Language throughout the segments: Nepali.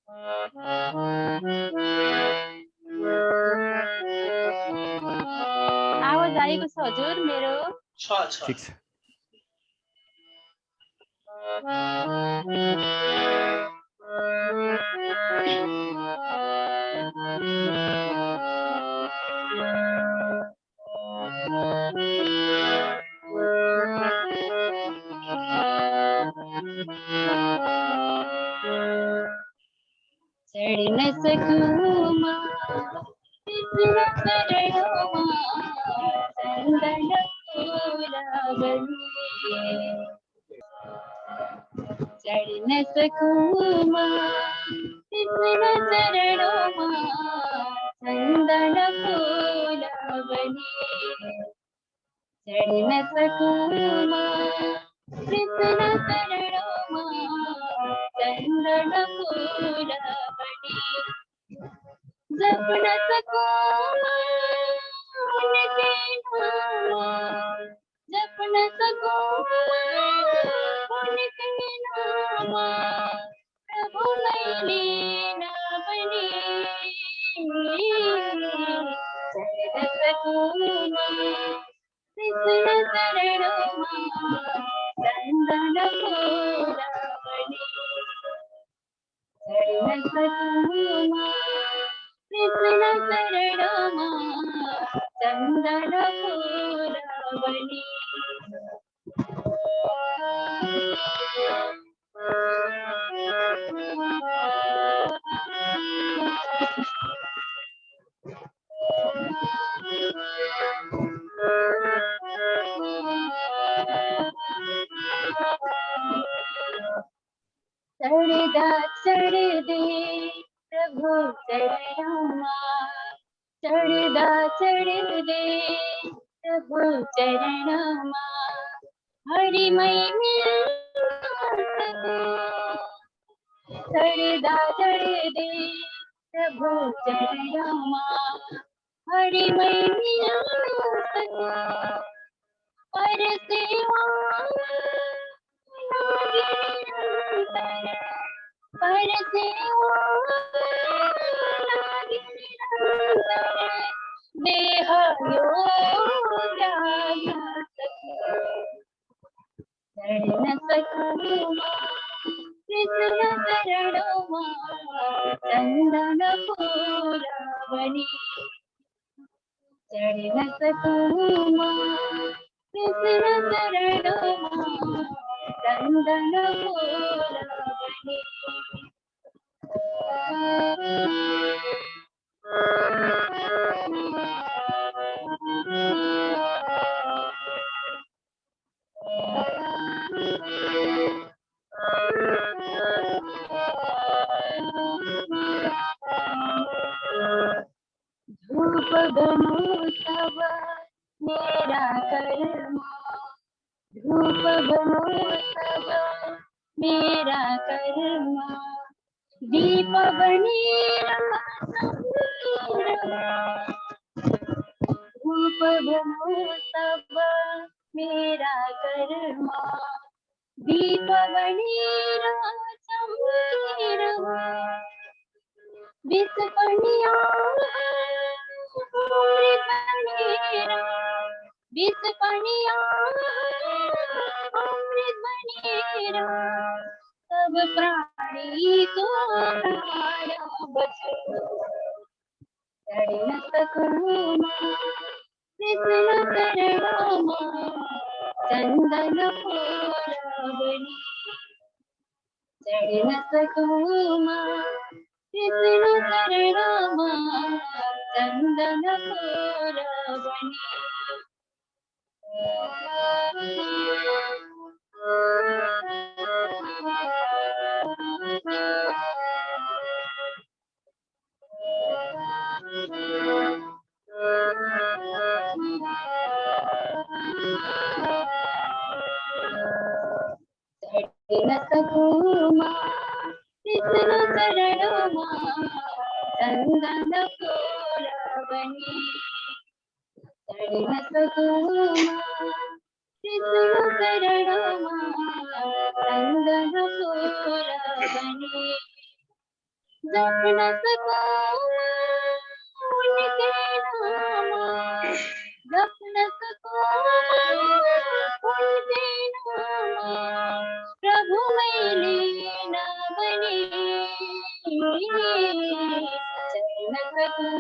आवाज आएको छ हजुर मेरो? ठिक छ। चढ़ न सकूं माँ इतना चरणों माँ चंदन फूला बनी चढ़ न सकूं माँ इतना चरणों माँ चंदन फूला बनी चढ़ न सकूं माँ इतना चरणों माँ चंदन फूला बनी जप न सकूं उनके नाम जप न सकूं उनके नाम प्रभु मैंने ना बनी चढ़ न सकूं कृष्ण चरणों चंदन फूला बनी चढ़ न सकूं कृष्ण चरणों चंदन फूला बनी चढ़ दे प्रभु चरणों चढ़ दे प्रभु चरणों हरि मई चढ़ दे प्रभु चरणों हरि मई पर सेवा पर सेवा देह चढ़ न सकूं कृष्ण चरणों चंदन फूला बनी चढ़ न सकूं कृष्ण चरणों चंदन फूला बनी धूप बनूं तब मेरा कर्मा धूप बनूं तब मेरा कर्मा दीप बनी धूप बनूं तब मेरा कर्मा दीप बनी विष पनिया विष पनिया अमृत बनेरा सब प्राणी को चढ़ न सकूं कृष्ण चरणों चंदन फूला बनी चढ़ न सकूं कृष्ण चरणों चंदन फूला बनी न सकूं कृष्ण चरणों चंदन फूला बनी चढ़ न सकूं कृष्ण चरणों चंदन फूला बनी जप न सकूं उनके नाम, जप न सकूं उनके नाम, प्रभु मैं लीन बनी चल न सकूं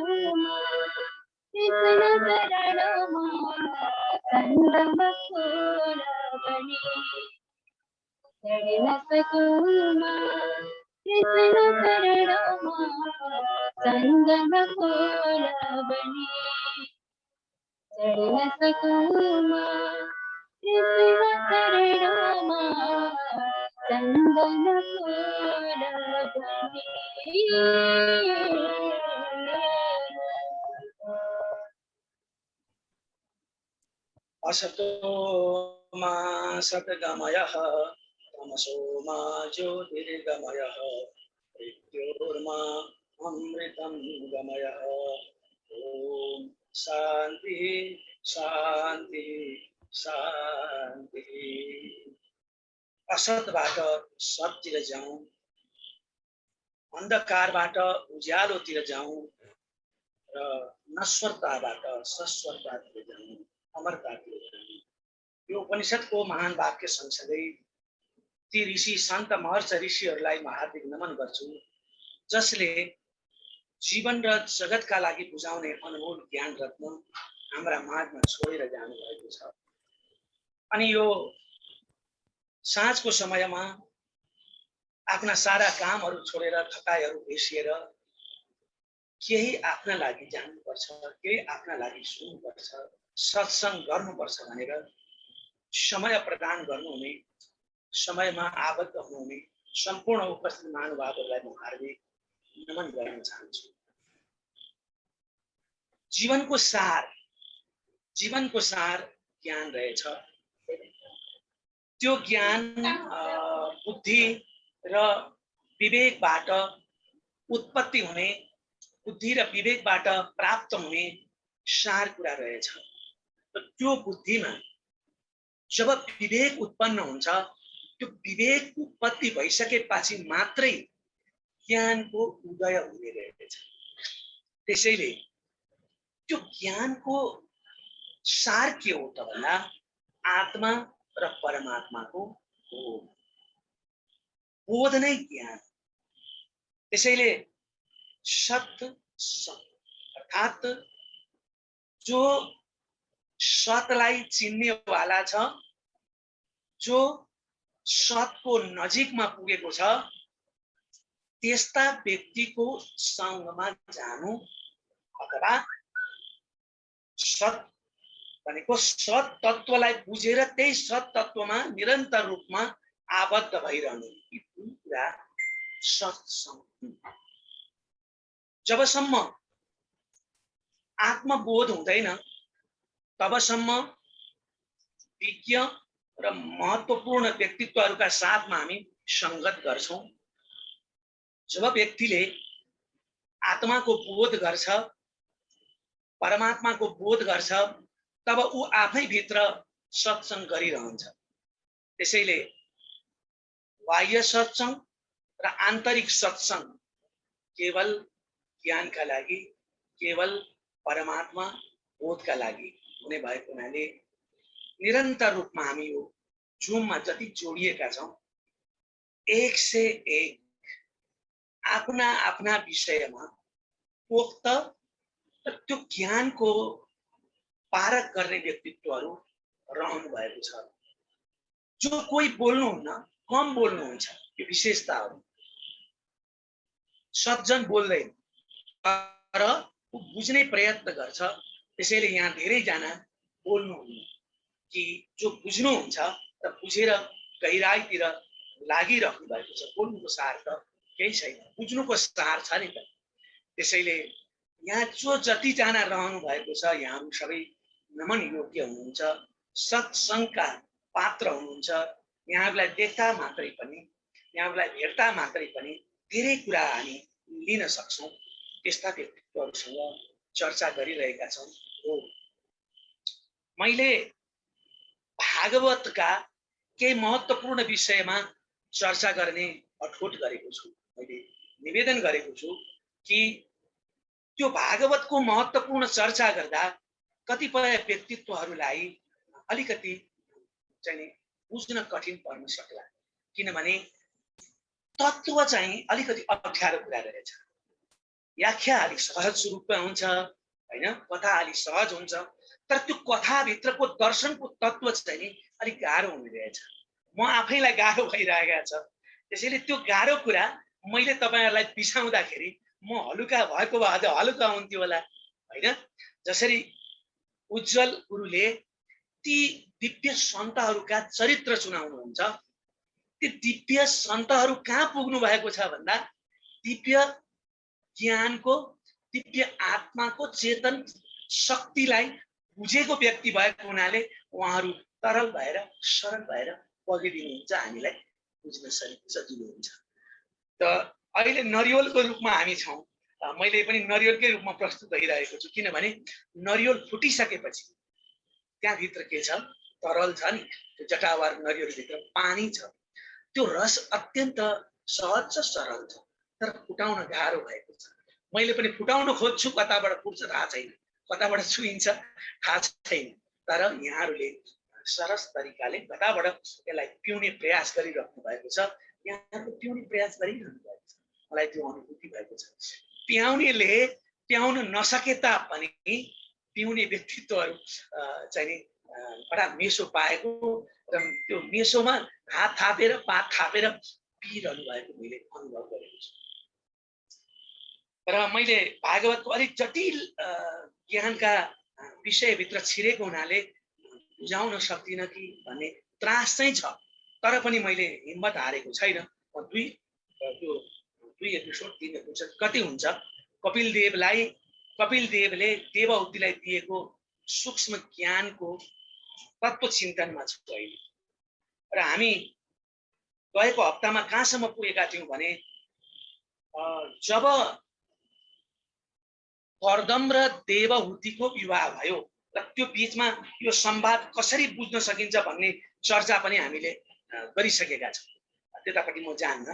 कृष्ण शरण संगम फूल बनी, चढ़ न सकूं कृष्ण शरण संगम फूल बनी, चढ़ न सकूं कृष्ण शरण संगम फूल बनी। असतो मा सद्गमयः तमसो मा ज्योतिर्गमयः मृत्योर्मा अमृतं गमयः। ओम शांति शांति शांति। असतबाट सत्तिर जाऊं, अन्धकारबाट उज्यालोतिर जाऊं र नश्वरताबाट शाश्वततातिर जाऊं, अमरतातिर जाऊं। यो उपनिषदको महान वाक्य सँगसँगै ती ऋषि सन्त महर्ष ऋषिहरूलाई म हार्दिक नमन गर्छु, जसले जीवन र जगतका लागि बुझाउने अनमोल ज्ञान रत्न हाम्रा माझमा छोडेर जानुभएको छ। अनि यो साँझको समयमा आफ्ना सारा कामहरू छोडेर थकाइहरू भेसिएर केही आफ्ना लागि जानुपर्छ, केही आफ्ना लागि सुन्नुपर्छ, सत्संग गर्नुपर्छ भनेर समय प्रदान गर्नुहुने, समयमा आबद्ध हुनुहुने सम्पूर्ण उपस्थित महानुभावहरूलाई म हार्दिक नमन गर्न चाहन्छु। जीवनको सार ज्ञान रहेछ। त्यो ज्ञान बुद्धि र विवेकबाट उत्पत्ति हुने, बुद्धि र विवेकबाट प्राप्त हुने सार कुरा रहेछ। त्यो बुद्धिमा जब विवेक उत्पन्न हुन्छ, त्यो विवेक उत्पत्ति भइसकेपछि मात्रै ज्ञानको उदय हुने रहेछ। त्यसैले त्यो ज्ञानको सार के हो त भन्दा आत्मा र परमात्माको बोध नै ज्ञान। त्यसैले सत अर्थात् जो सतलाई चिन्ने वाला छ, जो सतको नजिकमा पुगेको छ, त्यस्ता व्यक्तिको सँगमा जानु अथवा सत भनेको सत तत्त्वलाई बुझेर त्यही सत तत्त्वमा निरन्तर रूपमा आबद्ध भइरहनु, यी कुरा सत्संग। जबसम्म आत्मबोध हुँदैन तबसम्म विज्ञ र महत्त्वपूर्ण व्यक्तित्वहरूका साथमा हामी संगत गर्छौं। जब व्यक्तिले आत्माको बोध गर्छ, परमात्माको बोध गर्छ, तब ऊ आफै भित्र सत्संग गरिरहन्छ। त्यसैले बाह्य सत्संग र आन्तरिक सत्संग केवल ज्ञानका लागि, केवल परमात्मा बोधका लागि हुने भएको हुनाले निरन्तर रूपमा हामी यो जुममा जति जोडिएका छौं, एक से एक आफ्ना आफ्ना विषयमा पोख्त र त्यो ज्ञानको पारक गर्ने व्यक्तित्वहरू रहनु भएको छ। जो कोही बोल्नुहुन्न, कम बोल्नुहुन्छ, यो विशेषताहरू। सज्जन बोल्दैन तर ऊ बुझ्ने प्रयत्न गर्छ। त्यसैले यहाँ धेरैजना बोल्नुहुन्न कि जो बुझ्नुहुन्छ र बुझेर गहिराईतिर लागिरहनु भएको छ। बोल्नुको सार त केही छैन, बुझ्नुको सार छ नि त। त्यसैले यहाँ जो जतिजना रहनु भएको छ, यहाँ सबै नमन योग्य हुनुहुन्छ, सत्संगका पात्र हुनुहुन्छ। यहाँलाई देख्दा मात्रै पनि, यहाँलाई भेट्दा मात्रै पनि धेरै कुरा हामी लिन सक्छौं। त्यस्ता व्यक्तित्वहरूसँग चर्चा गरिरहेका छौं। हो, मैले भागवतका केही महत्त्वपूर्ण विषयमा चर्चा गर्ने अठोट गरेको छु। मैले निवेदन गरेको छु कि त्यो भागवतको महत्त्वपूर्ण चर्चा गर्दा कतिपय व्यक्तित्वहरूलाई अलिकति चाहिँ बुझ्न कठिन पर्न सक्ला, किनभने तत्त्व चाहिँ अलिकति अप्ठ्यारो कुरा रहेछ। व्याख्या अलिक सहज रूपमा हुन्छ हैन, कथा अलिक सहज हुन्छ, तर त्यो कथाभित्रको दर्शनको तत्त्व चाहिँ नि अलिक गाह्रो हुने रहेछ। म आफैलाई गाह्रो भइरहेको छ। त्यसैले त्यो गाह्रो कुरा मैले तपाईहरुलाई बिसाउँदाखेरि म हलुका भएको भए अझ हलुका हुन्थ्यो होला हैन। जसरी उज्जवल गुरुले ती दिव्य सन्तहरूका चरित्र सुनाउनुहुन्छ, ती दिव्य सन्तहरू कहाँ पुग्नु भएको छ भन्दा दिव्य ज्ञानको, दिव्य आत्माको चेतन शक्तिलाई बुझेको व्यक्ति भएको हुनाले उहाँहरू तरल भएर सरल भएर बगिदिनुहुन्छ, हामीलाई बुझ्न सजिलो हुन्छ। त अहिले नरिवलको रूपमा हामी छौं। मैले पनि नरिवलकै रूपमा प्रस्तुत भइरहेको छु, किनभने नरिवल फुटिसकेपछि त्यहाँभित्र के छ, तरल छ नि, त्यो जटावार नरिवलभित्र पानी छ। त्यो रस अत्यन्त सहज छ, सरल छ, तर फुटाउन गाह्रो भएको छ। मैले पनि फुटाउन खोज्छु, कताबाट फुट्छ थाहा छैन, कताबाट छुइन्छ थाहा छैन, तर यहाँहरूले सरस तरिकाले कताबाट यसलाई पिउने प्रयास गरिरहनु भएको छ। यहाँको पिउने प्रयास गरिरहनु भएको छ, मलाई त्यो अनुभूति भएको छ। पियाउनेले पियाउन नसके तापनि पिउने व्यक्तित्वहरू चाहिँ बडा मेसो पाएको र त्यो मेसोमा हात थापेर पात थापेर पिइरहनु भएको मैले अनुभव गरेको छु। र मैले भागवतको अलिक जटिल ज्ञानका विषयभित्र छिरेको हुनाले बुझाउन सक्दिनँ कि भन्ने त्रास चाहिँ छ, तर पनि मैले हिम्मत हारेको छैन। दुई एपिसोड 3 एपिसोड कति हुन्छ, कपिलदेवले देवहूतिलाई दिएको सूक्ष्म ज्ञानको तत्त्व चिन्तनमा छु अहिले। र हामी गएको हप्तामा कहाँसम्म पुगेका थियौँ भने जब कर्दम र देवहूतिको विवाह भयो र त्यो बीचमा यो संवाद कसरी बुझ्न सकिन्छ भन्ने चर्चा पनि हामीले गरिसकेका छौँ, त्यतापट्टि म जान्न।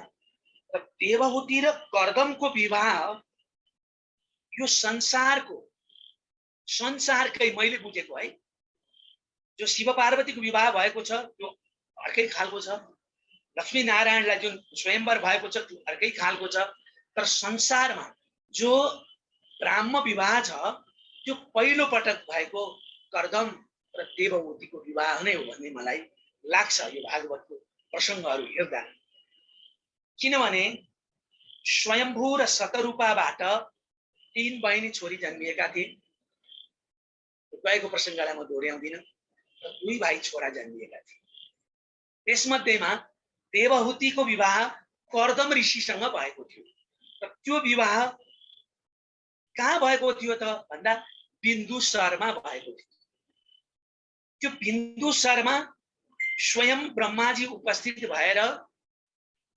र देवहूति र कर्दमको विवाह यो संसारकै मैले बुझेको है, जो शिव पार्वतीको विवाह भएको छ त्यो अर्कै खालको छ, लक्ष्मी नारायणलाई जुन स्वयंवर भएको छ त्यो अर्कै खालको छ, तर संसारमा जो ब्राह्म विवाह छ त्यो पहिलो पटक भएको कर्दम र देवहूतिको विवाह नै हो भन्ने मलाई लाग्छ यो भागवतको प्रसङ्गहरू हेर्दा। किनभने स्वयम्भू र शतरूपाबाट 3 बहिनी छोरी जन्मिएका थिए। गएको प्रसङ्गलाई म दोहोऱ्याउँदिनँ। 2 भाइ छोरा जन्मिएका थिए। त्यसमध्येमा देवहूतिको विवाह कर्दम ऋषिसँग भएको थियो। र त्यो विवाह कहाँ भएको थियो त भन्दा बिन्दुसरमा भएको थियो। त्यो बिन्दुसरमा स्वयं ब्रह्माजी उपस्थित भएर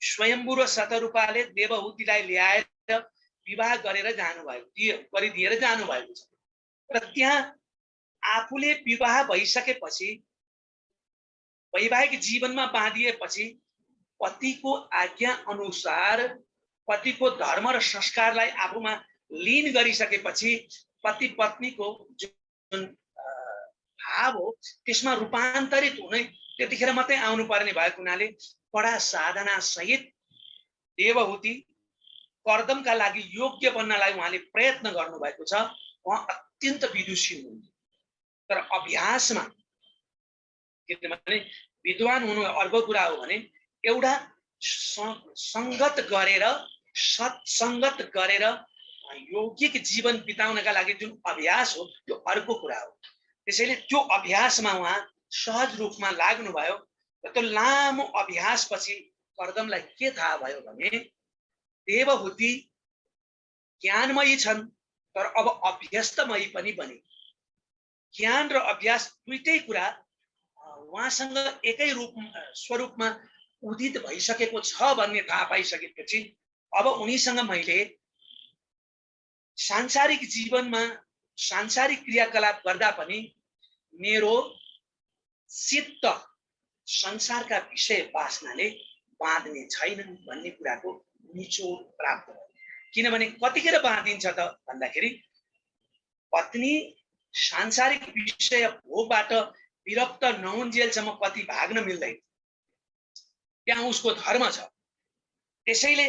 स्वयम्भू र शतरूपाले देवहूतिलाई ल्याएर विवाह गरेर गरिदिएर जानुभएको छ। र त्यहाँ आफूले विवाह भइसकेपछि, वैवाहिक जीवनमा बाँधिएपछि पतिको आज्ञा अनुसार, पतिको धर्म र संस्कारलाई आफूमा लीन गरिसकेपछि पति पत्नीको जुन भाव हो त्यसमा रूपान्तरित हुने त्यतिखेर मात्रै आउनु पर्ने भएको हुनाले बडा साधना सहित देवहूति कर्दमका लागि योग्य बन्नलाई उहाँले प्रयत्न गर्नुभएको छ। उहाँ अत्यन्त विदुषी हुनुहुन्थ्यो, तर अभ्यासमा, किनभने विद्वान हुनु अर्को कुरा हो भने एउटा सङ्गत गरेर सत्सङ्गत गरेर यौगिक जीवन बिताउनका लागि जुन अभ्यास हो त्यो अर्को कुरा हो। त्यसैले त्यो अभ्यासमा उहाँ सहज रूपमा लाग्नुभयो। र त्यो लामो अभ्यासपछि कर्दमलाई के थाहा भयो भने देवहूति ज्ञानमयी छन्, तर अब अभ्यस्तमयी पनि बने। ज्ञान र अभ्यास दुईटै कुरा उहाँसँग एकै स्वरूपमा उदित भइसकेको छ भन्ने थाहा पाइसकेपछि अब उनीसँग मैले सांसारिक जीवनमा सांसारिक क्रियाकलाप गर्दा पनि मेरो चित्त संसारका विषय वासनाले बाँध्ने छैनन् भन्ने कुराको निचोड प्राप्त भयो। किनभने कतिखेर बाँधिन्छ त भन्दाखेरि पत्नी सांसारिक विषय भोगबाट विरक्त नहुन्जेलसम्म पति भाग्न मिल्दैन, त्यहाँ उसको धर्म छ। त्यसैले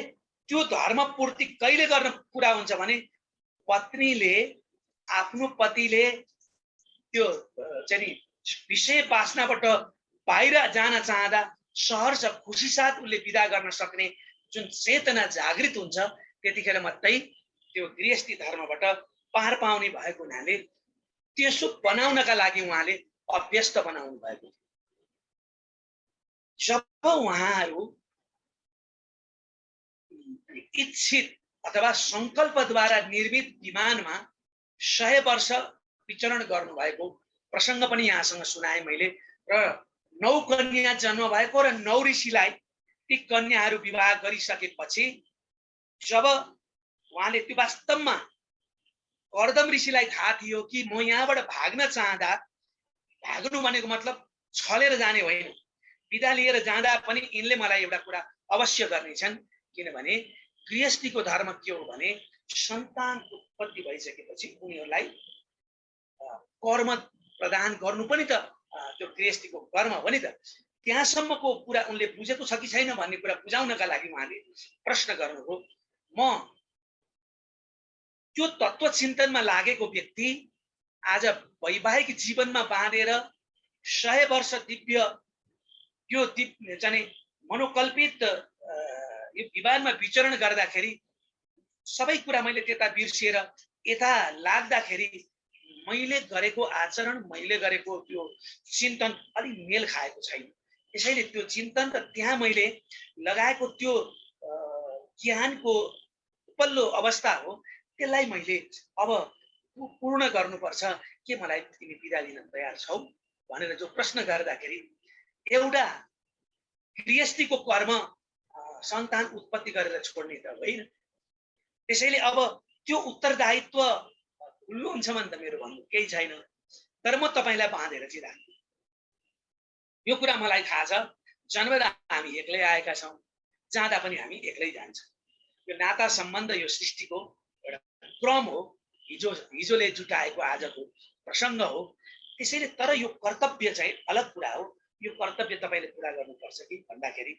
त्यो धर्म पूर्ति कहिले गर्न पुरा हुन्छ भने पत्नीले आफ्नो पतिले त्यो चाहिँ विषय वासनाबाट बाहिर जान चाहँदा सहर्ष खुसी साथ उसले विदा गर्न सक्ने जुन चेतना जागृत हुन्छ, त्यतिखेर मात्रै त्यो गृहस्थी धर्मबाट पार पाउने भएको हुनाले त्यसो बनाउनका लागि उहाँले अभ्यस्त बनाउनु भएको। जब उहाँहरू इच्छित अथवा संकल्पद्वारा निर्मित विमानमा 100 वर्ष विचरण गर्नुभएको प्रसङ्ग पनि यहाँसँग सुनाएँ मैले। र 9 कन्या जन्म भएको र 9 ऋषिलाई ती कन्याहरू विवाह गरिसकेपछि जब उहाँले त्यो वास्तवमा कर्दम ऋषिलाई थाहा थियो कि म यहाँबाट भाग्न चाहँदा, भाग्नु भनेको मतलब छलेर जाने होइन, विदा लिएर जाँदा पनि यिनले मलाई एउटा कुरा अवश्य गर्नेछन्। किनभने गृहस्थीको धर्म के हो भने सन्तान उत्पत्ति भइसकेपछि उनीहरूलाई कर्म प्रदान गर्नु पनि त त्यो गृहस्थीको कर्म हो नि त। त्यहाँसम्मको कुरा उनले बुझेको छ कि छैन भन्ने कुरा बुझाउनका लागि उहाँले प्रश्न गर्नुभयो। म त्यो तत्व चिन्तनमा लागेको व्यक्ति आज वैवाहिक जीवनमा बाँधेर 100 वर्ष दिव्य यो चाहिँ मनोकल्पित यो विवाहमा विचरण गर्दाखेरि सबै कुरा मैले त्यता बिर्सिएर यता लाग्दाखेरि मैले गरेको आचरण, मैले गरेको त्यो चिन्तन अलि मेल खाएको छैन। त्यसैले त्यो चिन्तन त त्यहाँ मैले लगाएको त्यो ज्ञानको उपल्लो अवस्था हो, त्यसलाई मैले अब पूर्ण गर्नुपर्छ। के मलाई तिमी बिदा लिन तयार छौ भनेर जो प्रश्न गर्दाखेरि एउटा गृहस्थीको कर्म सन्तान उत्पत्ति गरेर छोड्ने त होइन। त्यसैले अब त्यो उत्तरदायित्व खुल्लो हुन्छ भने त मेरो भन्नु केही छैन, तर म तपाईँलाई बाँधेर चाहिँ राख्छु। यो कुरा मलाई थाहा छ। जन्मदा हामी एक्लै आएका छौँ, जाँदा पनि हामी एक्लै जान्छौँ। यो नाता सम्बन्ध यो सृष्टिको एउटा क्रम हो, हिजोले जुटाएको आजको प्रसङ्ग हो। त्यसैले तर यो कर्तव्य चाहिँ अलग कुरा हो। यो कर्तव्य तपाईँले पुरा गर्नुपर्छ कि भन्दाखेरि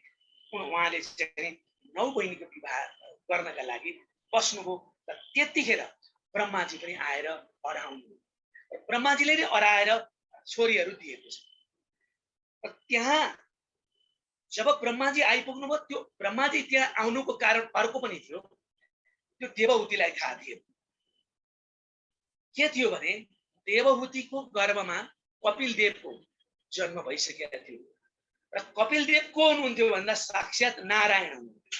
उहाँले चाहिँ 9 बहिनीको विवाह गर्नका लागि बस्नुभयो। र त्यतिखेर ब्रह्माजी पनि आएर अराउनु, ब्रह्माजीले नै अराएर छोरीहरू दिएको छ। र त्यहाँ जब ब्रह्माजी आइपुग्नुभयो, त्यो ब्रह्माजी त्यहाँ आउनुको कारण अर्को पनि थियो। त्यो देवहूतिलाई थाहा थियो। के थियो भने देवहूतिको गर्भमा कपिल देवको जन्म भइसकेको थियो। र कपिल देव को हुनुहुन्थ्यो भन्दा साक्षात नारायण हुनुहुन्थ्यो।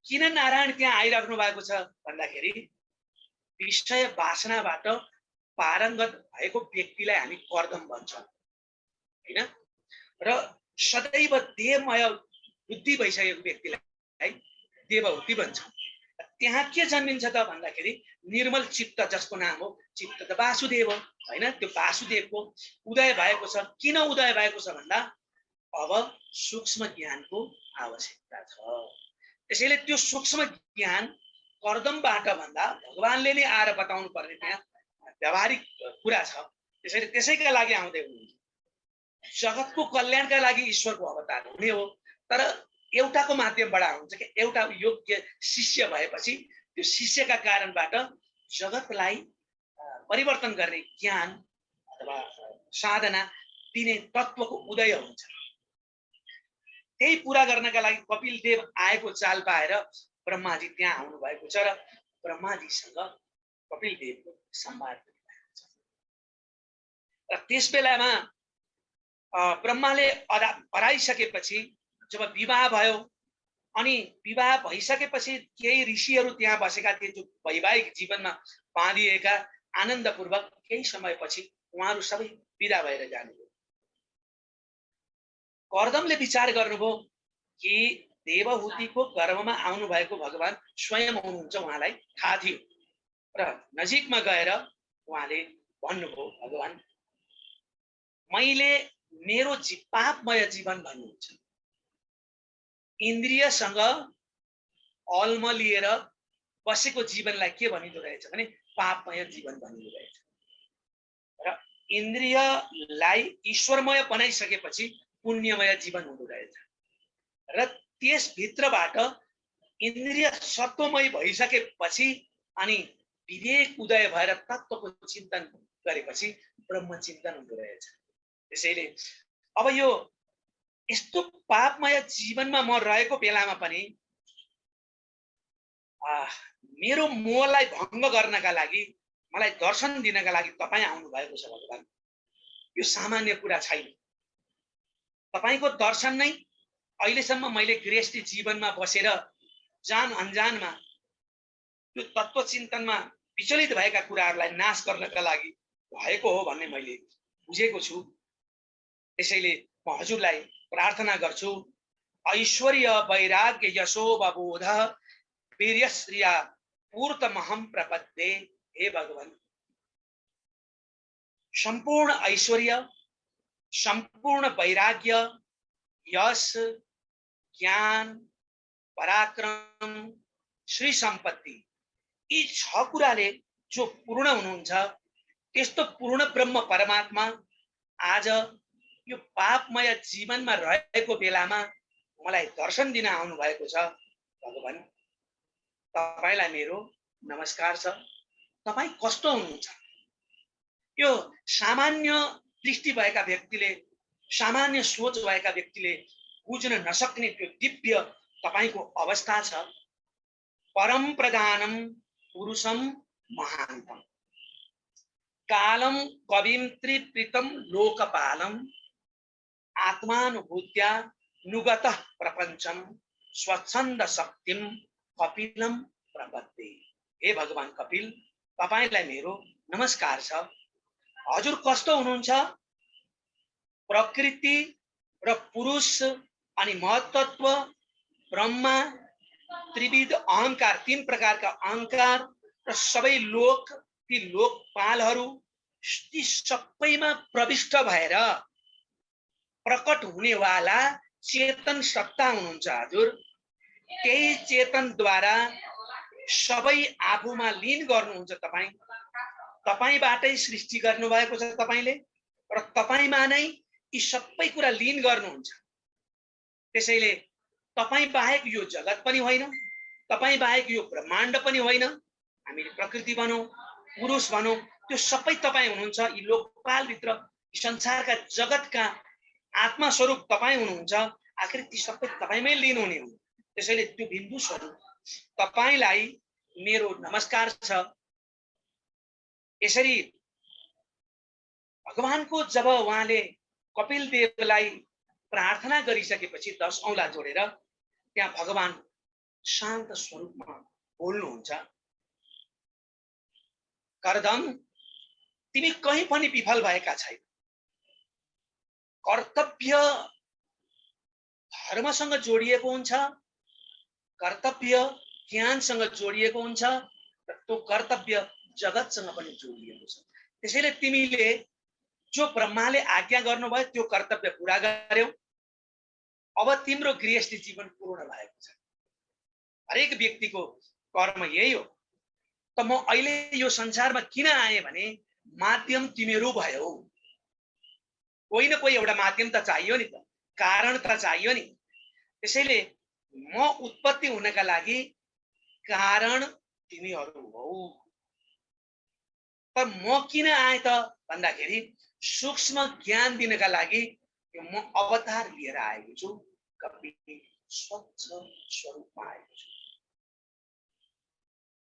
किन नारायण त्यहाँ आइराख्नु भएको छ भन्दाखेरि विषय वासनाबाट पारङ्गत भएको व्यक्तिलाई हामी कर्दम भन्छौँ हैन। र सदैव देहमय बुद्धि भइसकेको व्यक्तिलाई देवहूति भन्छौँ। त्यहाँ के जन्मिन्छ त भन्दाखेरि निर्मल चित्त, जसको नाम हो चित्त त वासुदेव हो हैन। त्यो वासुदेवको उदय भएको छ। किन उदय भएको छ भन्दा अब सूक्ष्म ज्ञानको आवश्यकता छ। त्यसैले त्यो सूक्ष्म ज्ञान कर्दमबाट भन्दा भगवानले नै आएर बताउनु पर्ने त्यहाँ व्यावहारिक कुरा छ। त्यसैले त्यसैका लागि आउँदै हुनुहुन्छ। जगतको कल्याणका लागि ईश्वरको अवतार हुने हो, तर एउटाको माध्यमबाट हुन्छ कि एउटा योग्य शिष्य भएपछि त्यो शिष्यका कारणबाट जगतलाई परिवर्तन गर्ने ज्ञान अथवा साधना दिने तत्त्वको उदय हुन्छ। त्यही पूरा गर्नका लागि कपिल देव आएको चाल पाएर ब्रह्माजी त्यहाँ आउनु भएको छ र ब्रह्माजीसँग कपिल देवको संवाद भएको छ। र त्यस बेलामा ब्रह्माले हराइसकेपछि जब विवाह भयो, अनि विवाह भइसकेपछि केही ऋषिहरू त्यहाँ बसेका थिए जो वैवाहिक जीवनमा बाँधिएका, आनन्दपूर्वक केही समयपछि उहाँहरू सबै विदा भएर जानुभयो। कर्दमले विचार गर्नुभयो कि देवहूतिको गर्भमा आउनु भएको भगवान स्वयं हुनुहुन्छ, उहाँलाई थाहा थियो। र नजिकमा गएर उहाँले भन्नुभयो, भगवान मैले मेरो पापमय जीवन भन्नुहुन्छ, इन्द्रियसँग अल्मलिएर बसेको जीवनलाई के भनिदो रहेछ भने पापमय जीवन भनिदो रहेछ। र इन्द्रियलाई ईश्वरमय बनाइसकेपछि पुण्यमय जीवन हुँदो रहेछ। र त्यसभित्रबाट इन्द्रिय सत्वमय भइसकेपछि अनि विवेक उदय भएर तत्त्वको चिन्तन गरेपछि ब्रह्म चिन्तन हुँदो रहेछ। त्यसैले अब यो यस्तो पापमय जीवनमा म रहेको बेलामा पनि मेरो मोहलाई भङ्ग गर्नका लागि, मलाई दर्शन दिनका लागि तपाईँ आउनु भएको छ भगवान। यो सामान्य कुरा छैन। तपाईको दर्शन नै अहिलेसम्म मैले गृहस्थी जीवनमा बसेर जान अनजानमा त्यो तत्त्व चिन्तनमा विचलित भएका कुराहरूलाई नाश गर्नका लागि भएको हो भन्ने मैले बुझेको छु। त्यसैले म हजुरलाई प्रार्थना गर्छु, ऐश्वर्य वैराग्य यशोबोध वीर्यश्रिया पूर्तमहं प्रपद्ये। हे भगवान, संपूर्ण ऐश्वर्य, संपूर्ण वैराग्य, यश, ज्ञान, पराक्रम, श्री सम्पत्ति, यी 6 कुराले जो पूर्ण हुनुहुन्छ त्यस्तो पूर्ण ब्रह्म परमात्मा आज यो पापमय जीवनमा रहेको बेलामा मलाई दर्शन दिन आउनु भएको छ। भगवान, तपाईलाई मेरो नमस्कार छ। तपाई कस्तो हुनुहुन्छ? यो सामान्य दृष्टि भएका व्यक्तिले, सामान्य सोच भएका व्यक्तिले बुझ्न नसक्ने त्यो दिव्य तपाईको अवस्था छ। परम प्रधानम पुरुषम महान्तम कालम कविम त्रिप्रीतम लोकपालम आत्मानुभूत्या नुगतः प्रपंचम स्वच्छन्द शक्तिम कपिलम प्रपद्ये। हे भगवान कपिल, तपाईलाई मेरो नमस्कार छ। हजुर कस्तो हुनुहुन्छ? प्रकृति र पुरुष अनि महत्त्व, ब्रह्मा, त्रिविध अहंकार, 3 प्रकारका अहंकार र सबै लोक, ती लोकपालहरू, ती सबैमा प्रविष्ट भएर प्रकट हुनेवाला चेतन सत्ता हुनुहुन्छ हजुर। त्यही चेतनद्वारा सबै आफूमा लीन गर्नुहुन्छ तपाईँ। तपाईबाटै सृष्टि गर्नुभएको छ तपाईले र तपाईमा नै यी सबै कुरा लीन गर्नुहुन्छ। त्यसैले तपाई बाहेक यो जगत पनि होइन, तपाई बाहेक यो ब्रह्माण्ड पनि होइन। हामीले प्रकृति भनौं, पुरुष भनौं, त्यो सबै तपाई हुनुहुन्छ। यी लोकपाल भित्र संसारका जगतका आत्मा स्वरूप तपाई हुनुहुन्छ। आखिर ती सबै तपाईमै लीन हुने हो। त्यसैले त्यो बिन्दु स्वरूप तपाईलाई मेरो नमस्कार छ। यसरी भगवानको जब उहाँले कपिल देवलाई प्रार्थना गरिसकेपछि 10 औँला जोडेर त्यहाँ भगवान शान्त स्वरूपमा बोल्नुहुन्छ। कर्दम, तिमी कहीं पनि विफल भएका छैन। कर्तव्य धर्मसँग जोडिएको हुन्छ, कर्तव्य ज्ञानसँग जोडिएको हुन्छ र त्यो कर्तव्य जगतसँग पनि जोडिएको छ। त्यसैले तिमीले जो ब्रह्माले आज्ञा गर्नुभयो त्यो कर्तव्य पूरा गर्यौ। अब तिम्रो गृहस्थी जीवन पूर्ण भएको छ। हरेक व्यक्तिको कर्म यही हो। त म अहिले यो संसारमा किन आएँ भने माध्यम तिमीहरू भयो। कोही न कोही एउटा माध्यम त चाहियो नि त, कारण त चाहियो नि। त्यसैले म उत्पत्ति हुनका लागि कारण तिमीहरू हौ। त म किन आएँ त भन्दाखेरि सूक्ष्म ज्ञान दिनका लागि म अवतार लिएर आएको छु। कपि स्वच्छ स्वरूपमा आएको छु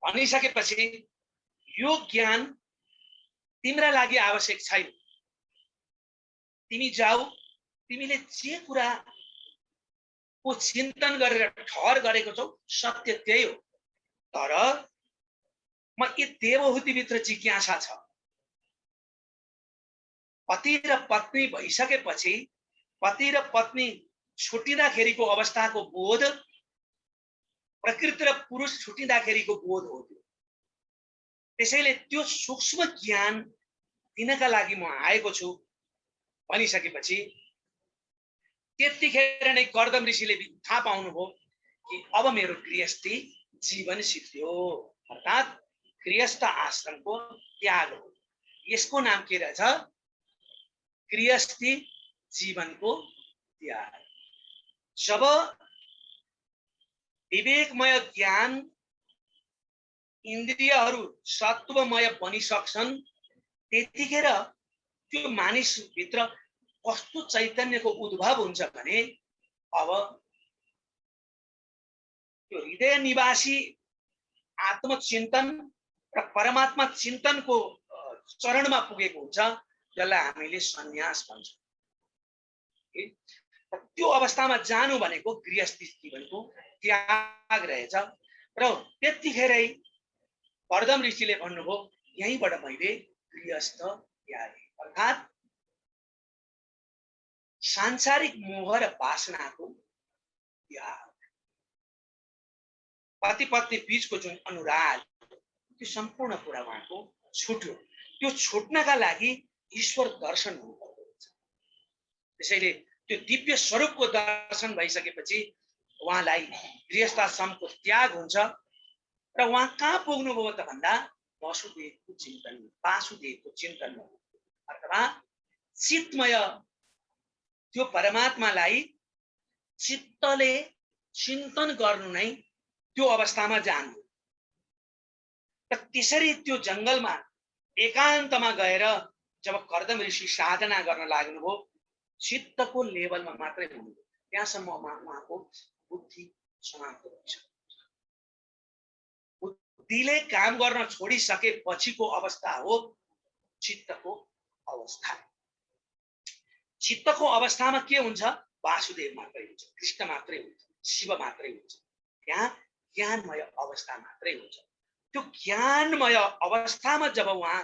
भनिसकेपछि यो ज्ञान तिम्रा लागि आवश्यक छैन। तिमी जाऊ, तिमीले जे कुरा को चिन्तन गरेर ठहर गरेको छौ सत्य त्यही हो। तर म यी देवहूति भित्र जिज्ञासा छ। पति र पत्नी भइसकेपछि पति र पत्नी छुटिँदाखेरिको अवस्थाको बोध प्रकृति र पुरुष छुटिँदाखेरिको बोध हो त्यो। त्यसैले त्यो सूक्ष्म ज्ञान दिनका लागि म आएको छु भनिसकेपछि त्यतिखेर नै कर्दम ऋषिले थाहा पाउनुभयो कि अब मेरो गृहस्थी जीवन सिद्धियो। अर्थात् गृहस्थ आश्रमको त्याग हो। यसको नाम के रहेछ? गृहस्थी जीवनको त्याग। जब विवेकमय ज्ञान इन्द्रियहरू सत्वमय बनिसक्छन् त्यतिखेर त्यो मानिसभित्र कस्तो चैतन्यको उद्भव हुन्छ भने अब त्यो हृदय निवासी आत्मचिन्तन र परमात्मा चिन्तनको चरणमा पुगेको हुन्छ, जसलाई हामीले सन्यास भन्छौँ। त्यो अवस्थामा जानु भनेको गृहस्थी जीवनको त्याग रहेछ। र त्यतिखेरै वर्धम ऋषिले भन्नुभयो यहीँबाट मैले गृहस्थ त्यागे, अर्थात् सांसारिक मोह र वासनाको त्याग। पति पत्नी बीचको जुन अनुराग त्यो सम्पूर्ण कुरा उहाँको छुट्यो। त्यो छुट्नका लागि ईश्वर दर्शन हुनुपर्दो हुन्छ। त्यसैले त्यो दिव्य स्वरूपको दर्शन भइसकेपछि उहाँलाई गृहस्थाश्रमको त्याग हुन्छ र उहाँ कहाँ पुग्नुभयो त भन्दा वासुदेवको चिन्तन, वासुदेवको चिन्तनमा, अथवा चित्तमय त्यो परमात्मालाई चित्तले चिन्तन गर्नु नै त्यो अवस्थामा जानु। र त्यसरी त्यो जङ्गलमा एकान्तमा गएर जब कर्दम ऋषि साधना गर्न लाग्नुभयो, चित्तको लेभलमा मात्रै हुनुभयो, त्यहाँसम्म उहाँको बुद्धि समाप्त हुन्छ। बुद्धिले काम गर्न छोडिसकेपछिको अवस्था हो चित्तको अवस्था। चित्तको अवस्थामा के हुन्छ? वासुदेव मात्रै हुन्छ, कृष्ण मात्रै हुन्छ, शिव मात्रै हुन्छ। त्यहाँ ज्ञानमय अवस्था मात्रै हुन्छ। त्यो ज्ञानमय अवस्थामा जब उहाँ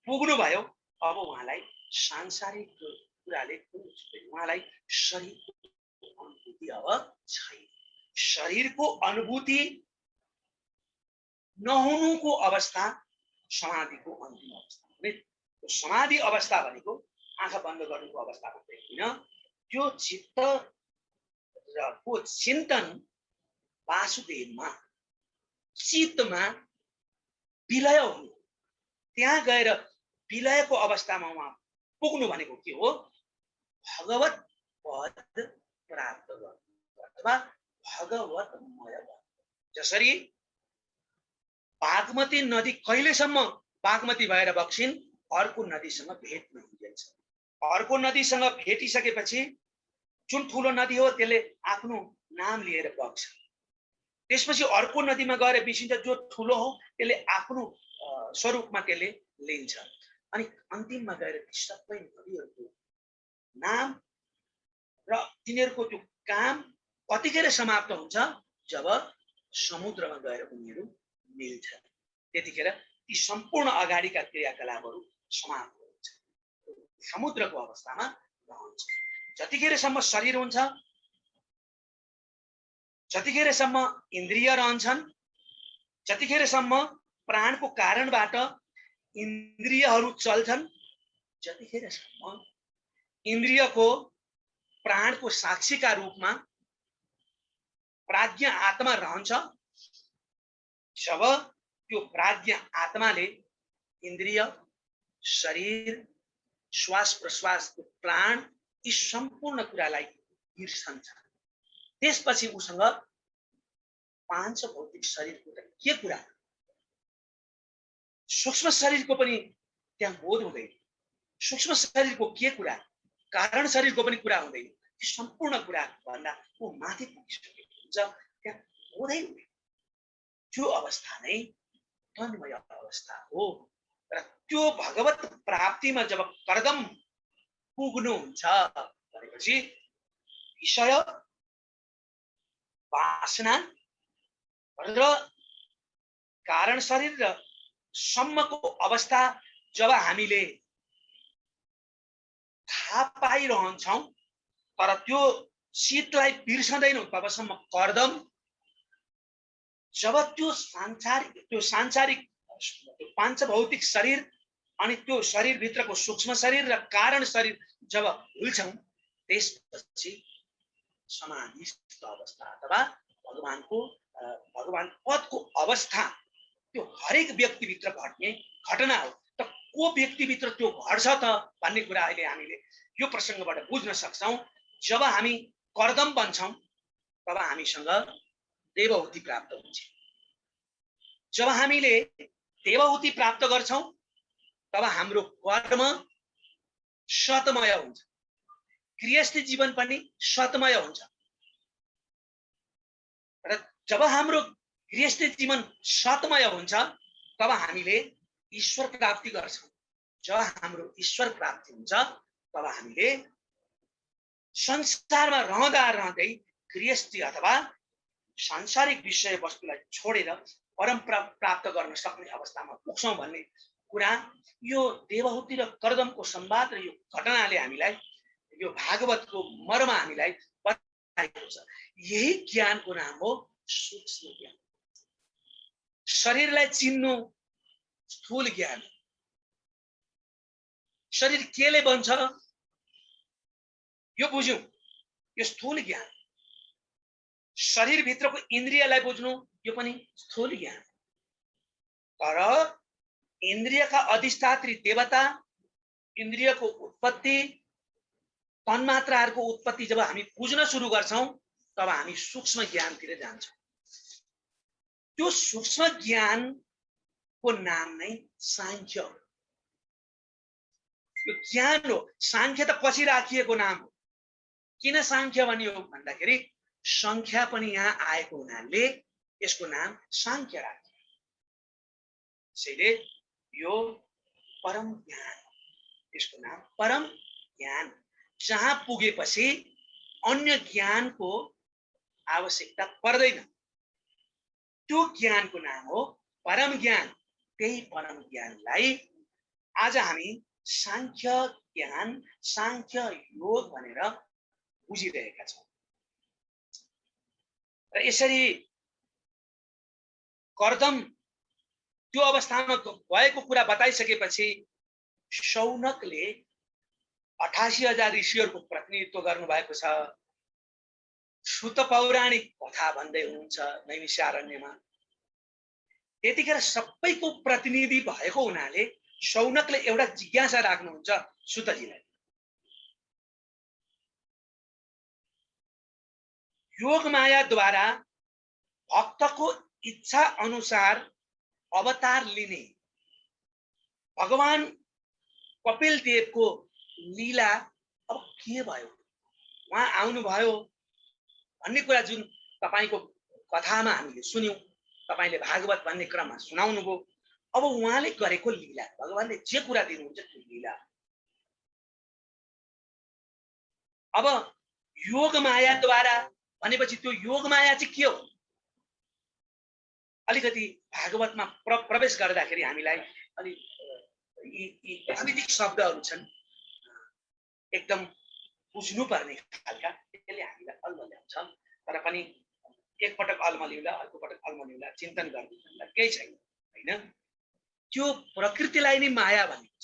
पुग्नुभयो, अब उहाँलाई सांसारिक कुराले कुनै छुँदैन। उहाँलाई शरीरको अनुभूति अब छैन। शरीरको अनुभूति नहुनुको अवस्था समाधिको अन्तिम अवस्था। समाधि अवस्था भनेको आँखा बन्द गर्नुको अवस्था मात्रै होइन, त्यो चित्तको चिन्तन वासुदेवमा, चित्तमा विलय हुनु। त्यहाँ गएर विलयको अवस्थामा उहाँ पुग्नु भनेको के हो? भगवत पद प्राप्त गर्नु अथवा भगवतमय गर्नु। जसरी बागमती नदी कहिलेसम्म बागमती भएर बग्छिन्, अर्को नदीसँग भेट नहुन्छ। अर्को नदीसँग भेटिसकेपछि जुन ठुलो नदी हो त्यसले आफ्नो नाम लिएर बग्छ। त्यसपछि अर्को नदीमा गएर बिसिन्छ, जो ठुलो हो त्यसले आफ्नो स्वरूपमा त्यसले लिन्छ। अनि अन्तिममा गएर ती सबै नदीहरूको नाम र तिनीहरूको त्यो काम कतिखेर समाप्त हुन्छ? जब समुद्रमा गएर उनीहरू मिल्छ, त्यतिखेर ती सम्पूर्ण अगाडिका क्रियाकलापहरू समाप्त हुन्छ, समुद्रको अवस्थामा रहन्छ। जतिखेरसम्म शरीर हुन्छ, जतिखेरसम्म इन्द्रिय रहन्छन्, जतिखेरसम्म प्राणको कारणबाट इन्द्रियहरू चल्छन्, जतिखेरसम्म इन्द्रियको प्राणको साक्षीका रूपमा प्राज्ञ आत्मा रहन्छ, जब त्यो प्राज्ञ आत्माले इन्द्रिय, शरीर, श्वास प्रश्वासको प्राण यी सम्पूर्ण कुरालाई बिर्सन्छ, त्यसपछि उसँग पांच भौतिक शरीरको के कुरा, सूक्ष्म शरीरको पनि त्यहाँ बोध हुँदैन। सूक्ष्म शरीरको के कुरा, कारण शरीरको पनि कुरा हुँदैन। ती सम्पूर्ण कुरा भन्दा ऊ माथि पुगिसकेको हुन्छ, त्यहाँ बोधै हुँदैन। त्यो अवस्था नै तन्मय अवस्था हो। र त्यो भगवत प्राप्तिमा जब कर्दम पुग्नुहुन्छ भनेपछि विषय, वासना र कारण शरीर र सम्मको अवस्था जब हामीले थाहा पाइरहन्छौँ तर त्यो शीतलाई बिर्सदैनौँ, तबसम्म कर्दम जब त्यो सांसारिक पांच भौतिक शरीर अनि त्यो शरीरभित्रको सूक्ष्म शरीर र कारण शरीर जब भुल्छौँ, त्यसपछि समाधिस्थ अवस्था अथवा भगवान पदको अवस्था त्यो हरेक व्यक्तिभित्र घट्ने घटना हो। त को व्यक्तिभित्र त्यो घट्छ त भन्ने कुरा अहिले हामीले यो प्रसङ्गबाट बुझ्न सक्छौँ। जब हामी कर्दम बन्छौँ तब हामीसँग देवहुति प्राप्त हुन्छ। जब हामीले देवहुति प्राप्त गर्छौँ तब हाम्रो कर्म सतमय हुन्छ, गृहस्थी जीवन पनि सतमय हुन्छ। र जब हाम्रो गृहस्थी जीवन सतमय हुन्छ तब हामीले ईश्वर प्राप्ति गर्छौँ। जब हाम्रो ईश्वर प्राप्ति हुन्छ तब हामीले संसारमा रहँदा रहँदै गृहस्थी अथवा सांसारिक विषय वस्तुलाई छोडेर परम प्राप्त गर्न सक्ने अवस्थामा पुग्छौँ भन्ने कुरा यो देवहुति र कर्दमको संवाद र यो घटनाले हामीलाई, यो भागवतको मर्म हामीलाई बताएको छ। यही ज्ञानको नाम हो सूक्ष्म ज्ञान। शरीरलाई चिन्नु स्थूल ज्ञान। शरीर केले बन्छ यो बुझ्यौं, यो स्थूल ज्ञान। शरीरभित्रको इन्द्रियलाई बुझ्नु यो पनि स्थूल ज्ञान। तर इन्द्रियका अधिष्ठात्री देवता, इन्द्रियको उत्पत्ति, तन्मात्राहरूको उत्पत्ति जब हामी बुझ्न सुरु गर्छौं तब हामी सूक्ष्म ज्ञानतिर जान्छौं। त्यो सूक्ष्म ज्ञानको नाम नै सांख्य हो। यो ज्ञान हो। सांख्य त पछि राखिएको नाम हो। किन सांख्य भनियो भन्दाखेरि संख्या पनि यहाँ आएको हुनाले यसको नाम सांख्य राखियो। त्यसैले यो परम ज्ञान, यसको नाम परम ज्ञान। जहाँ पुगेपछि अन्य ज्ञानको आवश्यकता पर्दैन। त्यो ज्ञानको नाम हो परम ज्ञान। त्यही परम ज्ञानलाई आज हामी सांख्य ज्ञान, सांख्य योग भनेर बुझिरहेका छौँ। र यसरी कर्दम त्यो अवस्थामा भएको कुरा बताइसकेपछि शौनकले 88,000 ऋषिहरूको प्रतिनिधित्व गर्नुभएको छ। सुत पौराणिक कथा भन्दै हुनुहुन्छ नैमिषारण्यमा। त्यतिखेर सबैको प्रतिनिधि भएको हुनाले शौनकले एउटा जिज्ञासा राख्नुहुन्छ सुतजीलाई। योग मायाद्वारा भक्तको इच्छा अनुसार अवतार लिने भगवान कपिल देवको लीला अब के भयो? उहाँ आउनुभयो भन्ने कुरा जुन तपाईको कथामा हामीले सुन्यौं, तपाईले भागवत भन्ने क्रममा सुनाउनु भयो। अब उहाँले गरेको लीला, भगवानले जे कुरा दिनुहुन्छ त्यो लीला। अब योग मायाद्वारा भनेपछि त्यो योग माया चाहिँ के हो? अलिकति भागवतमा प्रवेश गर्दाखेरि हामीलाई अलि यी प्राविधिक शब्दहरू छन्, एकदम बुझ्नुपर्ने खालका। त्यसले हामीलाई अल्मल्याउँछ। तर पनि एकपटक अल्मलिउँला, अर्कोपटक अल्मलिउँला, चिन्तन गर्नु केही छैन, हैन? त्यो प्रकृतिलाई नै माया भनिन्छ।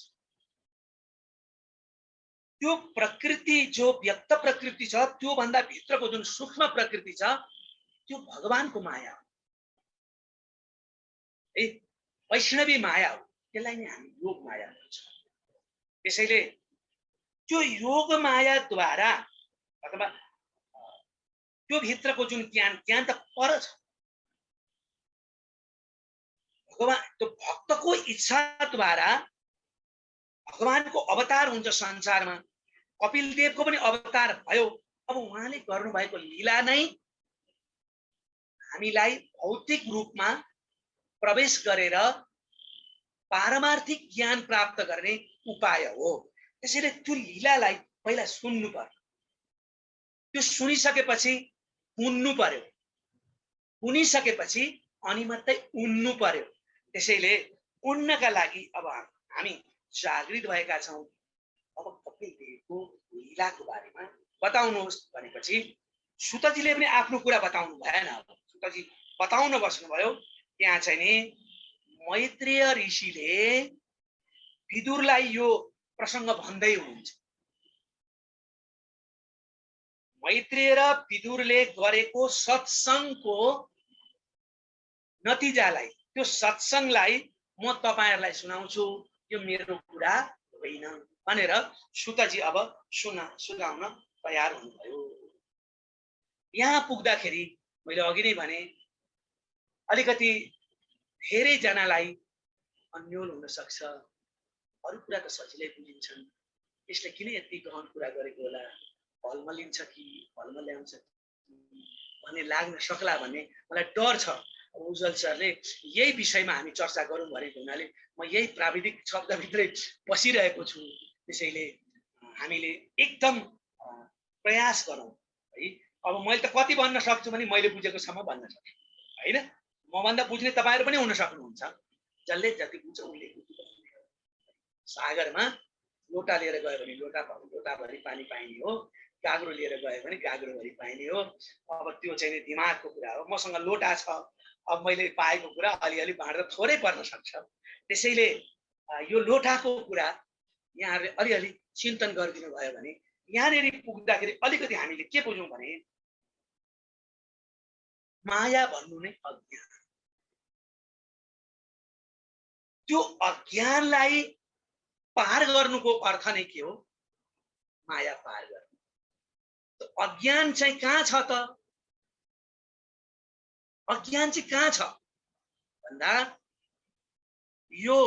त्यो प्रकृति जो व्यक्त प्रकृति छ, त्यो भन्दा भित्रको जुन सूक्ष्म प्रकृति छ त्यो भगवानको माया हो। वैष्णवी माया हो। त्यसलाई नै हामी योग माया भन्छौँ। त्यसैले त्यो योग मायाद्वारा अथवा त्यो भित्रको जुन ज्ञान त पर छ। भगवान त्यो भक्तको इच्छाद्वारा भगवानको अवतार हुन्छ संसारमा। कपिल देवको पनि अवतार भयो। अब उहाँले गर्नुभएको लीला नै हामीलाई भौतिक रूपमा प्रवेश गरेर पारमार्थिक ज्ञान प्राप्त गर्ने उपाय हो। त्यसैले त्यो लीलालाई पहिला सुन्नु पर्यो। त्यो सुनिसकेपछि उन्नु पर्यो। उनिसकेपछि अनि मात्रै उन्नु पर्यो। त्यसैले उन्नका लागि अब हामी जागृत भएका छौँ। अब कपिल देवको लीलाको बारेमा बताउनुहोस् भनेपछि सुतजीले पनि आफ्नो कुरा बताउनु भएन। अब सुतजी बताउन बस्नुभयो। त्यहाँ चाहिँ नि मैत्रेय ऋषिले विदुरलाई यो प्रसङ्ग भन्दै हुनुहुन्छ। मैत्रेय र विदुरले गरेको सत्सङ्गको नतिजालाई, त्यो सत्संगलाई म तपाईहरुलाई सुनाउँछु, यो मेरो कुरा होइन भनेर सुतजी अब सुनाउन तयार हुनुभयो। यहाँ पुग्दाखेरि मैले अघि नै भने अलिकति धेरै जनालाई अन्यल हुन सक्छ, अरु कुरा त सजिलै बुझिन्छन्, यसले किन यति गहन कुरा गरेको होला, हलमा लिन्छ कि हलमा ल्याउँछ भन्ने लाग्न सक्ला भन्ने मलाई डर छ। उज्जवल सरले यही विषयमा हामी चर्चा गरौँ भनेको हुनाले म यही प्राविधिक शब्दभित्रै बसिरहेको छु। त्यसैले हामीले एकदम प्रयास गरौँ है। अब मैले त कति भन्न सक्छु भने मैले बुझेको सम्म भन्न सक्छु हैन। मभन्दा बुझ्ने तपाईहरु पनि हुन सक्नुहुन्छ, जसले जति बुझ्छ उले बुझ्छ। सागरमा लोटा लिएर गयो भने लोटाभरि पानी पाइने हो, गाग्रो लिएर गयो भने गाग्रोभरि पाइने हो। अब त्यो चाहिँ दिमागको कुरा हो। मसँग लोटा छ, अब मैले पाएको कुरा अलिअलि बाँड्दा थोरै पर्न सक्छ। त्यसैले यो लोटाको कुरा यहाँहरुले अलिअलि चिन्तन गरिदिनु भयो भने यहाँनेरि पुग्दाखेरि अलिकति हामीले के बुझौँ भने माया भन्नु नै अज्ञान। त्यो अज्ञानलाई पार गर्नुको अर्थ नै के हो? माया पार गर्नु। तो अज्ञान चाहिँ कहाँ छ त? अज्ञान चाहिँ कहाँ छ भन्दा यो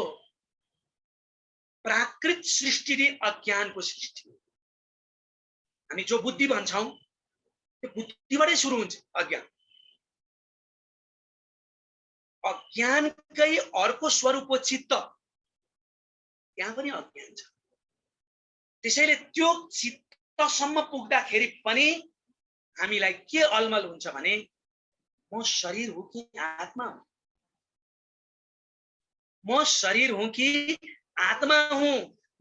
प्राकृत सृष्टि नै अज्ञानको सृष्टि हो। हामी जो बुद्धि भन्छौं त्यो बुद्धिबाटै सुरु हुन्छ अज्ञान। अज्ञानकै अर्को स्वरूप हो चित्त, त्यहाँ पनि अज्ञान छ। त्यसैले त्यो चित्तसम्म पुग्दाखेरि पनि हामीलाई के अलमल हुन्छ भने म शरीर हुँ कि आत्मा हुँ, म शरीर हुँ कि आत्मा हुँ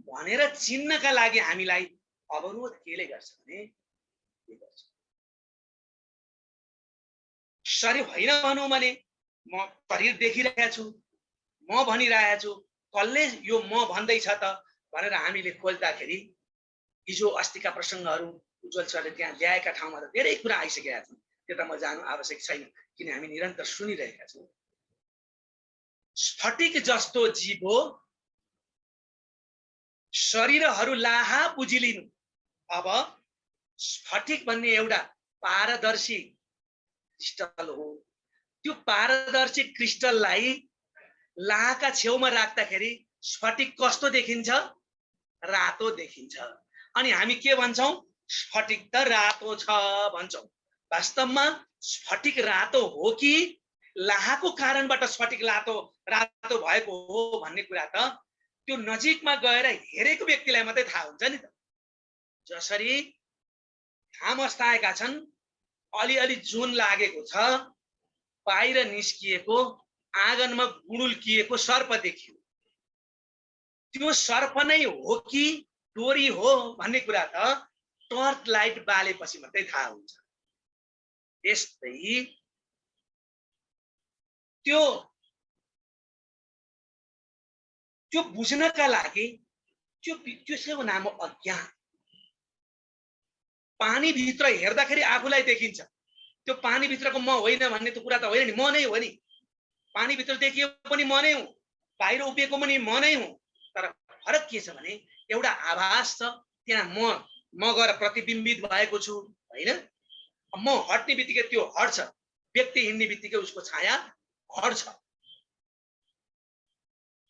भनेर चिन्नका लागि हामीलाई अवरोध केले गर्छ भने शरीर होइन भनौँ भने म शरीर देखिरहेको छु, म भनिरहेको छु, कसले यो म भन्दैछ त भनेर हामीले खोज्दाखेरि हिजो अस्तिका प्रसङ्गहरू उज्जवल सरले त्यहाँ ल्याएका ठाउँमा त धेरै कुरा आइसकेका छन्। त्यो त म जानु आवश्यक छैन किन हामी निरन्तर सुनिरहेका छौँ। स्फटिक जस्तो जीव हो, शरीरहरू लाहा बुझिलिनु। अब स्फटिक भन्ने एउटा पारदर्शी क्रिस्टल हो। त्यो पारदर्शी क्रिस्टललाई लाहाका छेउमा राख्दाखेरि स्फटिक कस्तो देखिन्छ? रातो देखिन्छ। अनि हामी के भन्छौं? स्फटिक त रातो छ भन्छौं। वास्तवमा स्फटिक रातो हो कि लाहाको कारणबाट स्फटिक रातो भएको हो भन्ने कुरा त त्यो नजिकमा गएर हेरेको व्यक्तिलाई मात्रै थाहा हुन्छ नि त। जसरी घाम अस्ताएका छन्, अलिअलि जुन लागेको छ, बाहिर निस्किएको आँगनमा गुडुल्किएको सर्प देखियो। त्यो सर्प नै हो कि डोरी हो भन्ने कुरा त टर्च लाइट बालेपछि मात्रै थाहा हुन्छ। यस्तै त्यो बुझ्नका लागि त्यसको नाम हो अज्ञान। पानी भित्र हेर्दाखेरि आफूलाई देखिन्छ, त्यो पानी भित्रको म होइन भन्ने त कुरा त होइन नि, म नै हो नि। पानी भित्र देखियो पनि म नै हुँ, बाहिर उभिएको पनि म नै हुँ। तर फरक के छ भने एउटा आभास छ, त्यहाँ म गएर प्रतिबिम्बित भएको छु हैन। म हट्ने बित्तिकै त्यो हट्छ, व्यक्ति हिँड्ने बित्तिकै उसको छाया हट्छ।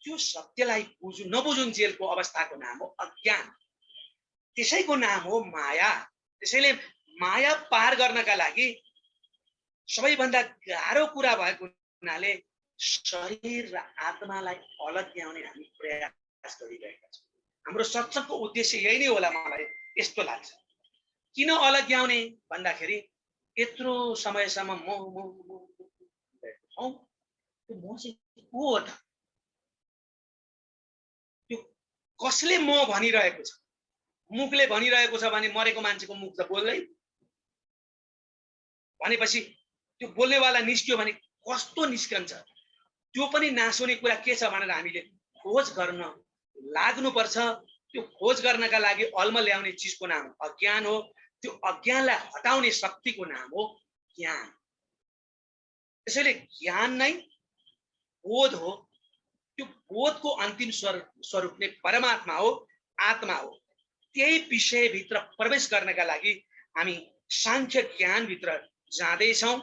त्यो सत्यलाई नबुझुन्जेलको अवस्थाको नाम हो अज्ञान। त्यसैको नाम हो माया। त्यसैले माया पार गर्नका लागि सबैभन्दा गाह्रो कुरा भएको हुनाले शरीर र आत्मालाई अलग्याउने हामी प्रयास गरिरहेका छौँ। हाम्रो सत्संगको उद्देश्य यही नै होला, मलाई यस्तो लाग्छ। किन अलग्याउने भन्दाखेरि यत्रो समयसम्म म चाहिँ को हो त? त्यो कसले म भनिरहेको छ? मुखले भनिरहेको छ भने मरेको मान्छेको मुख त बोल्दै, भनेपछि त्यो बोल्नेवाला निस्क्यो भने कस्तो निस्कन्छ? त्यो पनि नासुने कुरा के छ भनेर हामीले खोज गर्न लाग्नुपर्छ। त्यो खोज गर्नका लागि अलमल ल्याउने चिजको नाम अज्ञान हो। त्यो अज्ञानलाई हटाउने शक्तिको नाम हो ज्ञान। त्यसैले ज्ञान नै बोध हो, त्यो बोधको अन्तिम स्वरूप नै परमात्मा हो, आत्मा हो। त्यही विषयभित्र प्रवेश गर्नका लागि हामी सांख्य ज्ञानभित्र जाँदैछौँ।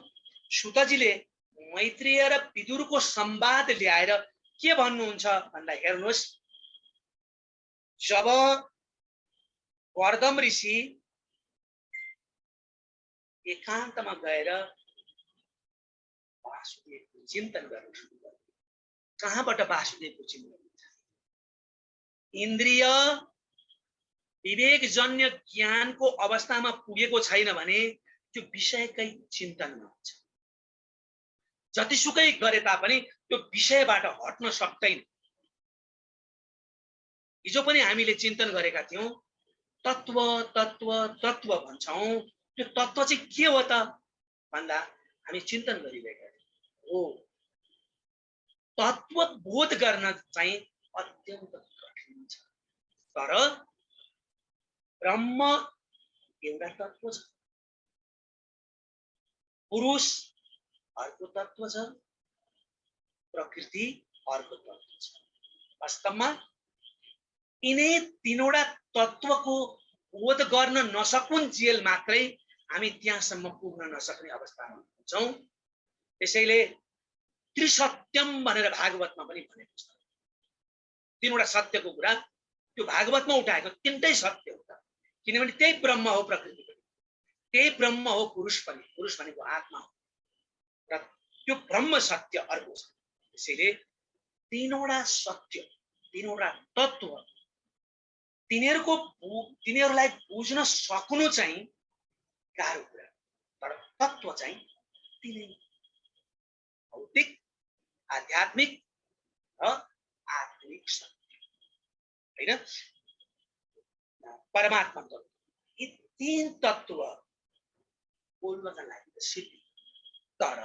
सुतजीले मैत्रेय र विदुरको संवाद ल्याएर के भन्नुहुन्छ भन्दा हेर्नुहोस्, जब वर्दम ऋषि एकान्तमा गएर वासुदेवको चिन्तन गर्न सुरु गर्यो। कहाँबाट वासुदेवको चिन्तन हुन्छ? इन्द्रिय विवेकजन्य ज्ञानको अवस्थामा पुगेको छैन भने त्यो विषयकै चिन्तनमा हुन्छ। जतिसुकै गरे तापनि त्यो विषयबाट हट्न सक्दैन। हिजो पनि हामीले चिन्तन गरेका थियौं, तत्व तत्व तत्व भन्छौं। त्यो तत्व चाहिँ के हो त भन्दा हामी चिन्तन गरिरहेका थियौं। हो, तत्व बोध गर्न चाहिँ अत्यन्त कठिन छ। तर ब्रह्म एउटा तत्व छ, पुरुष अर्को तत्व छ, प्रकृति अर्को तत्व छ। वास्तवमा यिनै तीनवटा तत्वको बोध गर्न नसकुन्जेल मात्रै हामी त्यहाँसम्म पुग्न नसक्ने अवस्थामा हुन्छौँ। त्यसैले त्रिसत्यम भनेर भागवतमा पनि भनेको छ। तीनवटा सत्यको कुरा त्यो भागवतमा उठाएको तीनटै सत्य हो त। किनभने त्यही ब्रह्म हो प्रकृति पनि, त्यही ब्रह्म हो पुरुष पनि, पुरुष भनेको आत्मा हो र त्यो ब्रह्म सत्य अर्को छ। त्यसैले तीनवटा सत्य, तीनवटा तत्व, तिनीहरूलाई बुझ्न सक्नु चाहिँ गाह्रो कुरा। तर तत्व चाहिँ तिनै भौतिक, आध्यात्मिक र आत्मिक सत्य हैन। परमात्मा तत्व, यी तीन तत्व बोल्नका लागि त सिद्धि, तर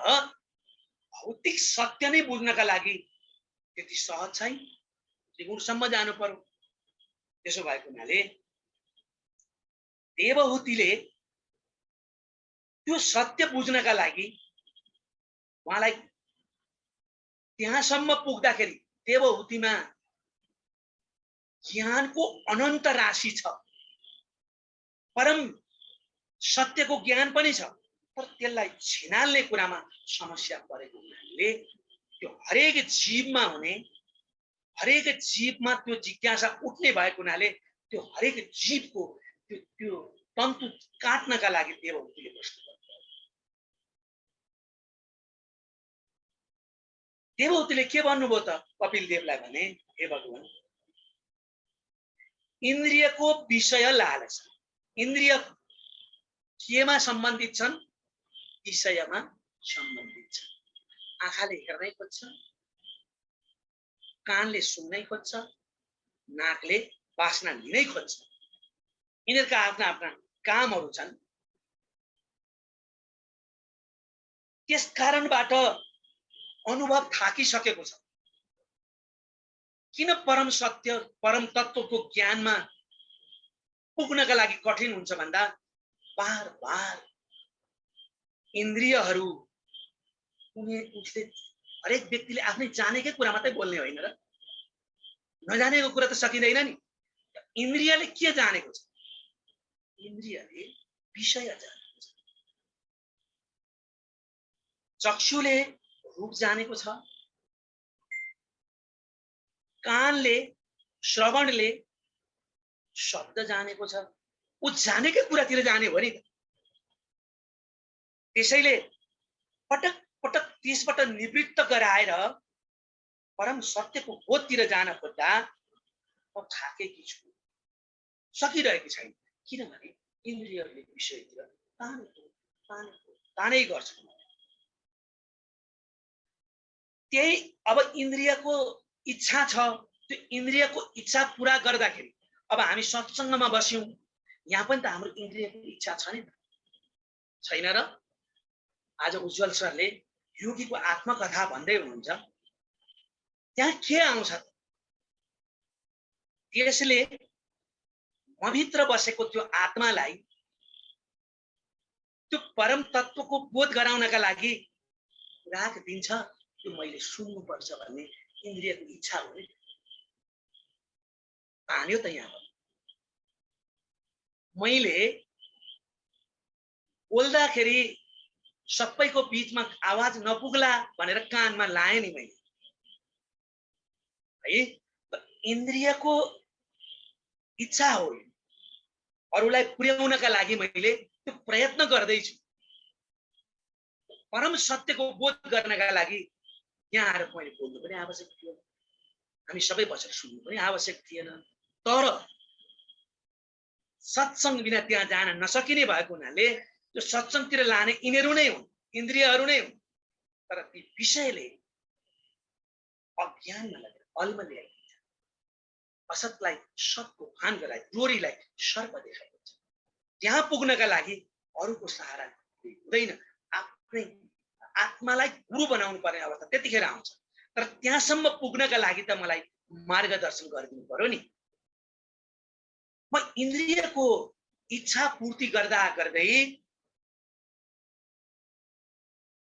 भौतिक सत्य नै बुझ्नका लागि त्यति सहज छैन। त्रिगुणसम्म जानु पर्यो। त्यसो भएको हुनाले देवहूतिले त्यो सत्य बुझ्नका लागि उहाँलाई त्यहाँसम्म पुग्दाखेरि देवहूतिमा ज्ञानको अनन्त राशि छ, परम सत्यको ज्ञान पनि छ, तर त्यसलाई छिनाल्ने कुरामा समस्या परेको हुनाले त्यो हरेक जीवमा हुने, हरेक जीवमा त्यो जिज्ञासा उठ्ने भएको हुनाले त्यो हरेक जीवको त्यो तन्तु काट्नका लागि देवहूतिले प्रश्न गर्छ। देवहूतिले के भन्नुभयो त कपिल देवलाई भने, हे भगवान, इन्द्रियको विषय लालसा, इन्द्रिय केमा सम्बन्धित छन्? विषयमा सम्बन्धित छन्। आँखाले हेर्नै खोज्छ, कानले सुन्नै खोज्छ, नाकले बास्ना लिनै खोज्छ। यिनीहरूका आफ्ना आफ्ना कामहरू छन्। त्यस कारणबाट अनुभव थाकिसकेको छ। किन परम सत्य, परम तत्वको ज्ञानमा पुग्नका लागि कठिन हुन्छ भन्दा बार बार इन्द्रियहरू, उसले हरेक व्यक्तिले आफ्नै जानेकै कुरा मात्रै बोल्ने होइन र, नजानेको कुरा त सकिँदैन नि। इन्द्रियले के जानेको छ? इन्द्रियले विषय जानेको छ। चक्षुले रूप जानेको छ, कानले, श्रवणले शब्द जानेको छ। ऊ जानेकै कुरातिर जाने हो नि त। त्यसैले पटक पटक त्यसबाट निवृत्त गराएर परम सत्यको बोधतिर जान खोज्दा म थाकेकी छु, सकिरहेकी छैन। किनभने इन्द्रियहरूले विषयतिर तानै गर्छ। त्यही अब इन्द्रियको इच्छा छ, त्यो इन्द्रियको इच्छा पूरा गर्दाखेरि अब हामी सत्सङ्गमा बस्यौं, यहाँ पनि त हाम्रो इन्द्रियको इच्छा छ नि त, छैन र? आज उज्जवल सरले योगीको आत्मकथा भन्दै हुनुहुन्छ, त्यहाँ के आउँछ? त्यसले मभित्र बसेको त्यो आत्मालाई त्यो परम तत्वको बोध गराउनका लागि राग दिन्छ त्यो मैले सुन्नुपर्छ भन्ने इन्द्रियको इच्छा हो नि, तान्यो त यहाँ। मैले बोल्दाखेरि सबैको बीचमा आवाज नपुग्ला भनेर कानमा लाएँ नि मैले, है। इन्द्रियको इच्छा हो, अरूलाई पुर्याउनका लागि मैले त्यो प्रयत्न गर्दैछु। परम सत्यको बोध गर्नका लागि यहाँ आएर मैले बोल्नु पनि आवश्यक थियो, हामी सबै बसेर सुन्नु पनि आवश्यक थिएन। तर सत्संग बिना त्यहाँ जान नसकिने भएको हुनाले त्यो सत्संगतिर लाने यिनीहरू नै हुन्, इन्द्रियहरू नै हुन्। तर ती विषयले अज्ञानमा लगेर अलमा ल्याइदिन्छ, असतलाई सतको भान गराइ, डोरीलाई सर्प देखाएको छ। त्यहाँ पुग्नका लागि अरूको सहारा हुँदैन, आफ्नै आत्मालाई गुरु बनाउनु पर्ने अवस्था त्यतिखेर आउँछ। तर त्यहाँसम्म पुग्नका लागि त मलाई मार्गदर्शन गरिदिनु पर्यो नि। म इन्द्रियको इच्छा पूर्ति गर्दा गर्दै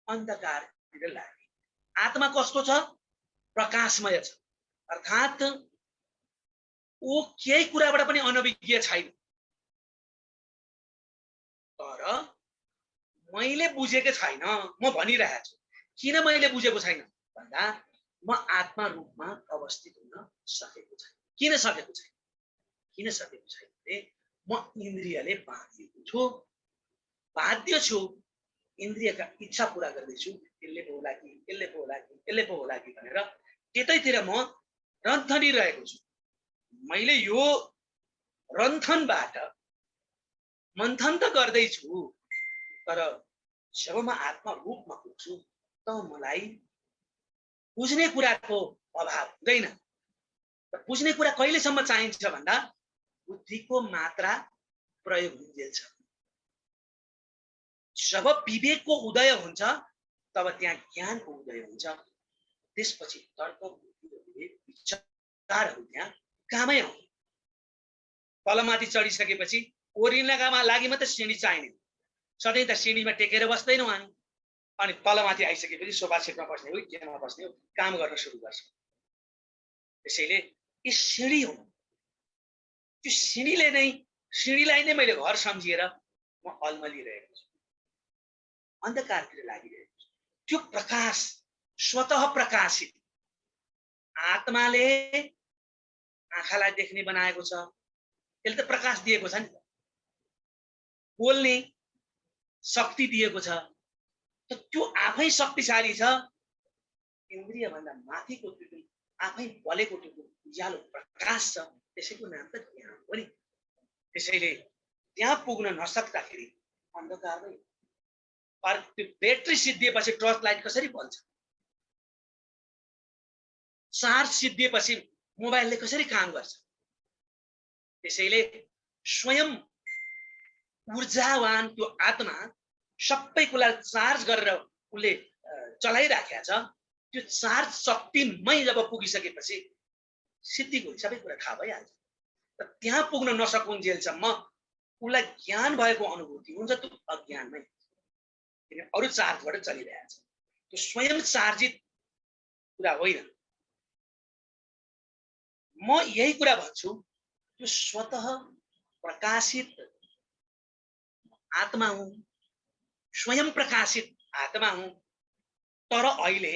अन्धकारतिर लागे। आत्मा कस्तो छ? प्रकाशमय छ, अर्थात् ऊ केही कुराबाट पनि अनभिज्ञ छैन। तर मैले बुझेको छैन, म भनिरहेको छु। किन मैले बुझेको छैन भन्दा म आत्मा रूपमा अवस्थित हुन सकेको छैन। किन सकेको छैन? किन सकेको छैन भने म इन्द्रियले बाँधिएको छु, बाध्य छु। इन्द्रियका इच्छा पूरा गर्दैछु, यसले पो होला कि, यसले पो होला कि, यसले पो होला कि भनेर त्यतैतिर म रन्थनिरहेको छु। मैले यो रन्थनबाट मन्थन त गर्दैछु, तर जब म आत्मा रूपमा पुग्छु त मलाई बुझ्ने कुराको अभाव हुँदैन। बुझ्ने कुरा कहिलेसम्म चाहिन्छ भन्दा बुद्धिको मात्रा प्रयोग हुँदैछ। जब विवेकको उदय हुन्छ तब त्यहाँ ज्ञानको उदय हुन्छ। त्यसपछि तर्क, बुद्धि र विवेक विचारहरू त्यहाँ कामै आउँछ। तलमाथि चढिसकेपछि ओर्लिनका लागि मात्रै सिँढी चाहिने, सधैँ त सिँढीमा टेकेर बस्दैनौँ हामी। अनि तलमाथि आइसकेपछि सोफा सेटमा बस्ने हो, केमा बस्ने हो, काम गर्न सुरु गर्छ। त्यसैले यो सिँढी हो, त्यो सिँढीलाई नै मैले घर सम्झिएर म अल्मलिरहेको छु, अन्धकारतिर लागिरहेको छु। त्यो प्रकाश स्वतः प्रकाशित आत्माले आँखालाई देख्ने बनाएको छ, त्यसले त प्रकाश दिएको छ नि, बोल्ने शक्ति दिएको छ। त्यो आफै शक्तिशाली छ। इन्द्रिय भन्दा माथिको त्यो आफै बलेको त्यो उज्यालो प्रकाश छ, त्यसैको नाम त ज्ञान हो नि। त्यसैले त्यहाँ पुग्न नसक्दाखेरि अन्धकार नै। त्यो ब्याट्री सिद्धिएपछि टर्च लाइट कसरी बल्छ? चार्ज सिद्धिएपछि मोबाइलले कसरी काम गर्छ? त्यसैले स्वयं ऊर्जावान त्यो आत्मा सबै कुरा चार्ज गरेर उसले चलाइराखेको छ। त्यो चार्ज शक्तिमै जब पुगिसकेपछि सिद्धिको सबै कुरा थाहा भइहाल्छ। र त्यहाँ पुग्न नसकुन्जेलसम्म उसलाई ज्ञान भएको अनुभूति हुन्छ, त्यो अज्ञानमै। किन अरू चार्जबाट चलिरहेको छ, त्यो स्वयं चार्जित कुरा होइन। म यही कुरा भन्छु, त्यो स्वतः प्रकाशित आत्मा हुँ, स्वयं प्रकाशित आत्मा हुँ। तर अहिले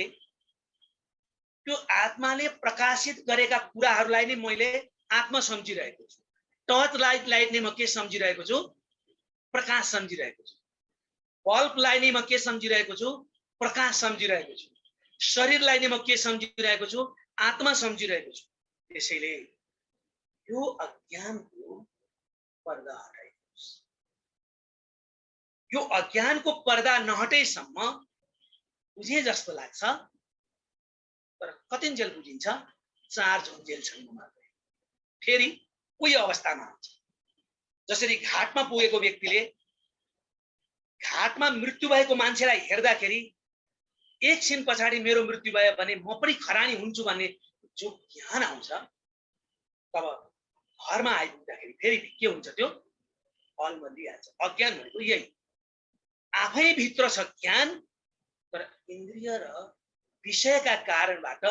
त्यो आत्माले प्रकाशित गरेका कुराहरूलाई नै मैले आत्मा सम्झिरहेको छु। टर्च लाइट नै म के सम्झिरहेको छु? प्रकाश सम्झिरहेको छु। बल्बलाई नै म के सम्झिरहेको छु? प्रकाश सम्झिरहेको छु। शरीरलाई नै म के सम्झिरहेको छु? आत्मा सम्झिरहेको छु। त्यसैले यो अज्ञानको पर्दा हटाइदिनुहोस्। यो अज्ञानको पर्दा नहटेसम्म बुझे जस्तो लाग्छ, तर कतिन्जेल बुझिन्छ? चार्ज हुन्जेलसम्म मात्रै। फेरि उही अवस्थामा हुन्छ। जसरी घाटमा पुगेको व्यक्तिले घाटमा मृत्यु भएको मान्छेलाई हेर्दाखेरि एकछिन पछाडि मेरो मृत्यु भयो भने म पनि खरानी हुन्छु भन्ने जो ज्ञान आउँछ, तब घरमा आइपुग्दाखेरि फेरि के हुन्छ? त्यो अलमलिहाल्छ। अज्ञान भनेको यही, आफै भित्र छ ज्ञान, तर इन्द्रिय र विषयका कारणबाट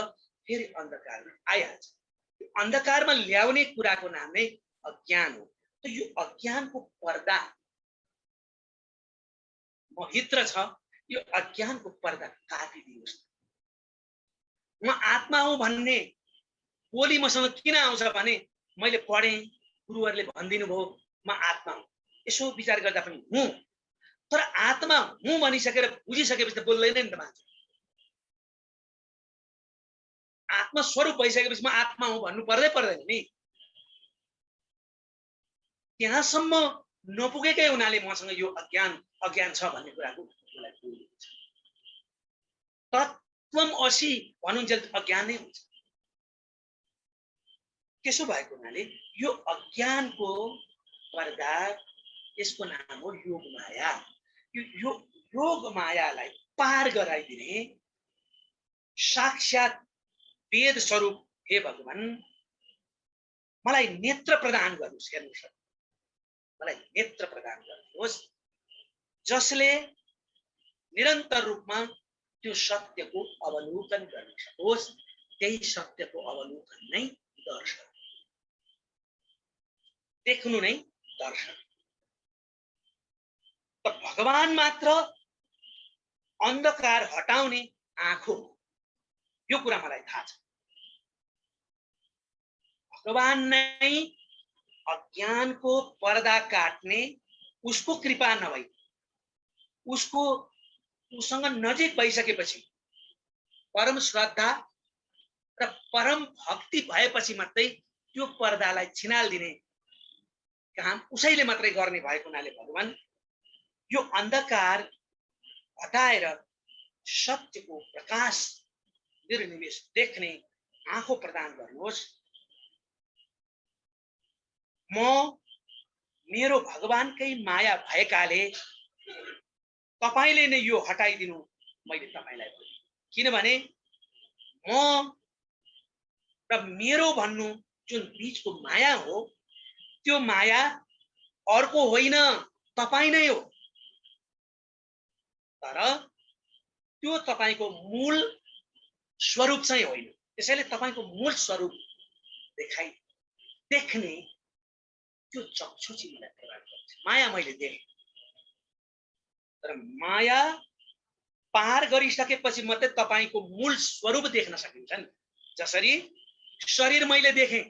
फेरि अन्धकारमा आइहाल्छ। अन्धकारमा ल्याउने कुराको नाम नै अज्ञान हो। त यो अज्ञानको पर्दा मभित्र छ, यो अज्ञानको पर्दा काटिदिनुहोस्। म आत्मा हुँ भन्ने बोली मसँग किन आउँछ भने मैले पढेँ, गुरुहरूले भनिदिनु भयो म आत्मा हुँ। यसो विचार गर्दा पनि हुँ, तर आत्मा हुँ भनिसकेर बुझिसकेपछि त बोल्दैन नि त मान्छे। आत्मा स्वरूप भइसकेपछि म आत्मा हुँ भन्नु पर्दैन नि। त्यहाँसम्म नपुगेकै हुनाले मसँग यो अज्ञान छ भन्ने कुराको मलाई बोध हुन्छ। तत्त्वम असि भनुन्जेल अज्ञान नै हुन्छ। त्यसो भएको हुनाले यो अज्ञानको पर्दा, यसको नाम हो योग माया। यो योग मायालाई पार गराइदिने साक्षात वेद स्वरूप हे भगवान मलाई नेत्र प्रदान गर्नुहोस्। हेर्नुहोस्, मलाई नेत्र प्रदान गर्नुहोस्, जसले निरन्तर रूपमा त्यो सत्यको अवलोकन गर्न सकोस्। त्यही सत्यको अवलोकन नै दर्शन, देख्नु नै दर्शन। त भगवान मात्र अन्धकार हटाउने आँखो, यो कुरा मलाई थाहा छ। भगवान नै अज्ञानको पर्दा काट्ने, उसको कृपा नभई उसँग नजिक भइसकेपछि, परम श्रद्धा र परम भक्ति भएपछि मात्रै त्यो पर्दालाई छिनाल्दिने काम उसैले मात्रै गर्ने भएको हुनाले भगवान यो अन्धकार हटाएर सत्यको प्रकाश निर्निमेष देख्ने आँखो प्रदान गर्नुहोस्। म मेरो भगवानकै माया भएकाले तपाईले नै यो हटाइदिनु मैले तपाईलाई भने। किनभने म र मेरो भन्नु जुन बीचको माया हो, त्यो माया अर्को होइन, तपाई नै हो। तर त्यो तपाईको मूल स्वरूप चाहिँ होइन। त्यसैले तपाईको मूल स्वरूप देख्ने त्यो चक्षु चाहिँ मलाई प्रदान गर्छ। माया मैले देखेँ, तर माया पार गरिसकेपछि मात्रै तपाईको मूल स्वरूप देख्न सकिन्छ नि। जसरी शरीर मैले देखेँ,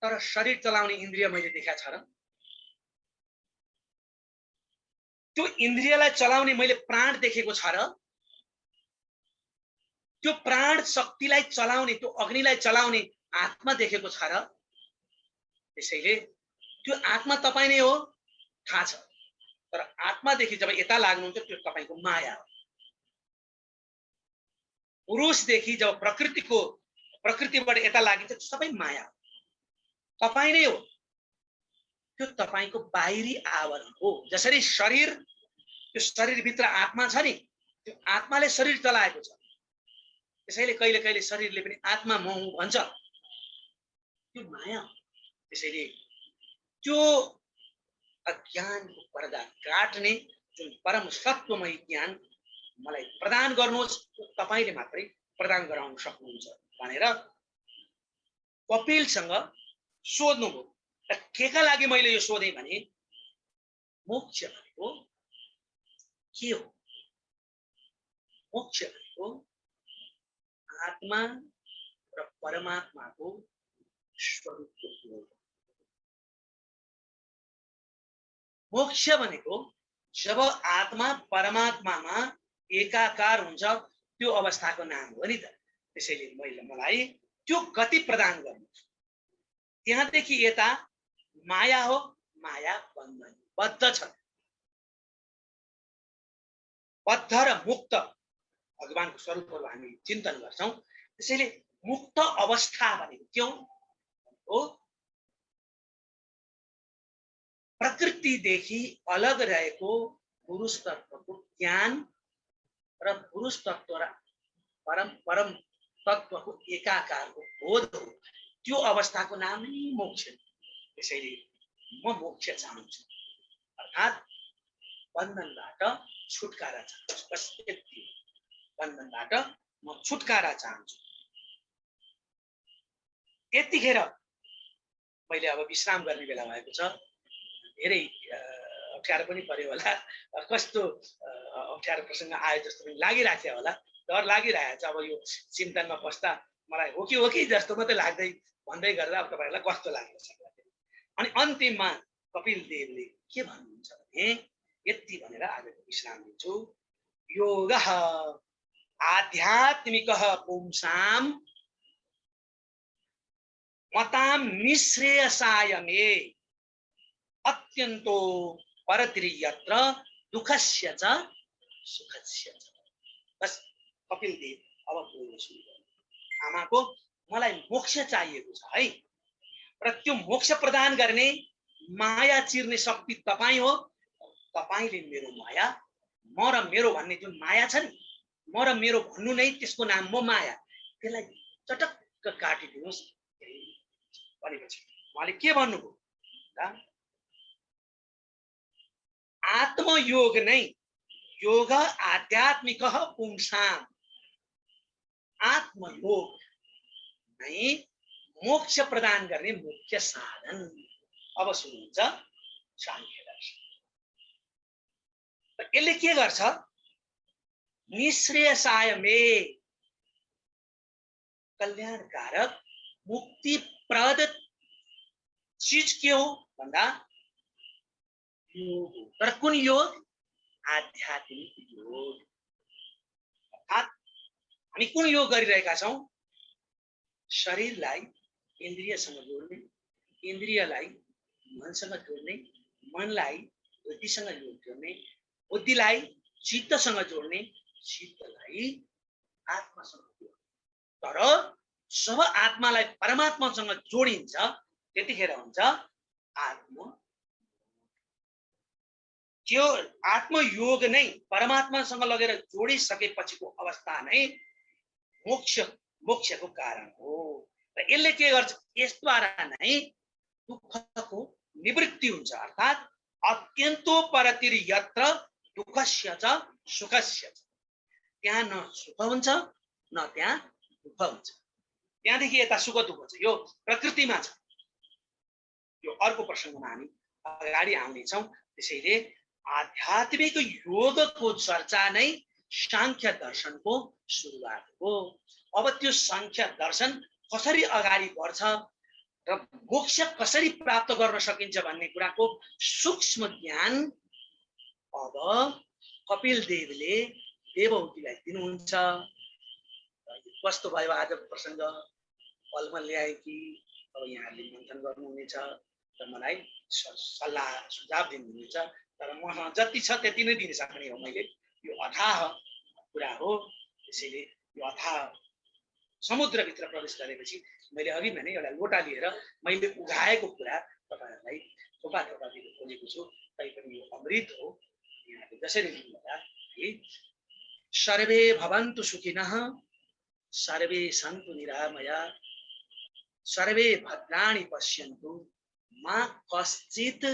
तर शरीर चलाउने इन्द्रिय मैले देखा छ र? त्यो इन्द्रियलाई चलाउने मैले प्राण देखेको छ र? त्यो प्राण शक्तिलाई चलाउने, त्यो अग्निलाई चलाउने आत्मा देखेको छ र? त्यसैले त्यो आत्मा तपाई नै हो, थाहा छ। तर आत्मादेखि जब यता लाग्नुहुन्छ त्यो तपाईको माया हो। पुरुषदेखि जब प्रकृतिबाट यता लागिन्छ सबै माया हो, तपाई नै हो। त्यो तपाईको बाहिरी आवरण हो। जसरी शरीर, त्यो शरीरभित्र आत्मा छ नि, त्यो आत्माले शरीर चलाएको छ। त्यसैले कहिले कहिले शरीरले पनि आत्मा म हुँ भन्छ, त्यो माया हो। त्यसैले त्यो अज्ञानको पर्दा काट्ने जुन परम सत्वमय ज्ञान मलाई प्रदान गर्नुहोस्, तपाईले मात्रै प्रदान गराउन सक्नुहुन्छ भनेर कपिलसँग सोध्नुभयो। र केका लागि मैले यो सोधेँ भने मोक्ष भनेको के हो? मोक्ष भनेको आत्मा र परमात्माको स्वरूपको बोध। मोक्ष भनेको जब आत्मा परमात्मामा एकाकार हुन्छ त्यो अवस्थाको नाम हो नि त। त्यसैले मलाई त्यो गति प्रदान गर्नुहोस्। त्यहाँदेखि यता माया हो, माया बद्ध छ। बद्ध र मुक्त भगवानको स्वरूपहरू हामी चिन्तन गर्छौं। त्यसैले मुक्त अवस्था भनेको के हो? प्रकृतिदेखि अलग रहेको पुरुष तत्त्वको ज्ञान र पुरुष तत्त्व र परम तत्त्वको एकाकारको बोध हो। त्यो अवस्थाको नाम नै मोक्ष। त्यसैले म मोक्ष चाहन्छु, अर्थात् बन्धनबाट छुटकारा चाहन्छु। बस यति। बन्धनबाट म छुटकारा चाहन्छु। यतिखेर मैले अब विश्राम गर्ने बेला भएको छ। धेरै अप्ठ्यारो पनि पर्यो होला, कस्तो अप्ठ्यारो प्रसङ्ग आयो जस्तो पनि लागिरहेको थियो होला, डर लागिरहेको छ। अब यो चिन्तनमा बस्दा मलाई हो कि जस्तो मात्रै लाग्दै भन्दै गर्दा अब तपाईँहरूलाई कस्तो लाग्न सक्ला। अनि अन्तिममा कपिल देवले के भन्नुहुन्छ भने यति भनेर आजको विश्राम दिन्छु। योगः आध्यात्मिकः पुंसां मतां निःश्रेयसाय मे अत्यन्तो परतिर्यत्र दुःखस्य च सुखस्य च। बस कपिल देव अब बोल्न सुरु गर्नु। आमाको मलाई मोक्ष चाहिएको छ है, र त्यो मोक्ष प्रदान गर्ने माया चिर्ने शक्ति तपाईँ हो। तपाईँले मेरो माया, म र मेरो भन्ने जुन माया छ नि, म र मेरो भन्नु नै त्यसको नाम हो माया, त्यसलाई चटक्क काटिदिनुहोस् भनेपछि उहाँले के भन्नुभयो? आत्मयोग नै योग आध्यात्मिक पुंसां, आत्मयोग नै मोक्ष प्रदान गर्ने मुख्य साधन। अब सुन्नुहुन्छ सांख्य दर्शन। यसले के गर्छ? निःश्रेयसाय मे, कल्याणकारक मुक्तिप्रद चीज के हो भन्दा योग। तर कुन योग? आध्यात्मिक योग। अर्थात् हामी कुन योग गरिरहेका छौं? शरीरलाई इन्द्रियसँग जोड्ने, इन्द्रियलाई मनसँग जोड्ने, मनलाई बुद्धिसँग जोड्ने, बुद्धिलाई चित्तसँग जोड्ने, चित्तलाई आत्मासँग जोड्ने। तर जब आत्मालाई परमात्मासँग जोडिन्छ त्यतिखेर हुन्छ आत्म त्यो आत्मयोग नै परमात्मासँग लगेर जोडिसकेपछिको अवस्था नै मोक्षको कारण हो। र यसले के गर्छ? यसद्वारा नै दुःखको निवृत्ति हुन्छ। अर्थात् अत्यन्तो परतिर्यत्र दुःखस्य च सुखस्य च। त्यहाँ न सुख हुन्छ न त्यहाँ दुःख हुन्छ। त्यहाँदेखि यता सुख दुःख छ, यो प्रकृतिमा छ। यो अर्को प्रसङ्गमा हामी अगाडि आउनेछौँ। त्यसैले आध्यात्मिक योगको चर्चा नै सांख्य दर्शनको सुरुवात हो। अब त्यो सांख्य दर्शन कसरी अगाडि बढ्छ र मोक्ष कसरी प्राप्त गर्न सकिन्छ भन्ने कुराको सूक्ष्म ज्ञान अब कपिल देवले देवहूतिलाई दिनुहुन्छ। कस्तो भयो आज प्रसङ्ग? पलमा ल्याए कि अब यहाँहरूले मन्थन गर्नुहुनेछ र मलाई सल्लाह सुझाव दिनुहुनेछ। तर मसँग जति छ त्यति नै दिन सक्ने हो मैले। यो अथाह कुरा हो। त्यसैले यो अथाह समुद्रभित्र प्रवेश गरेपछि मैले अघि भने एउटा लोटा लिएर मैले उघाएको कुरा तपाईँहरूलाई थोपा थोपा दिन खोजेको छु। तैपनि यो अमृत हो। यहाँले जसरी लिनुहोला है। सर्वे भवन्तु सुखिनः, सर्वे सन्तु निरामया, सर्वे भद्राणि पश्यन्तु, मा कश्चित्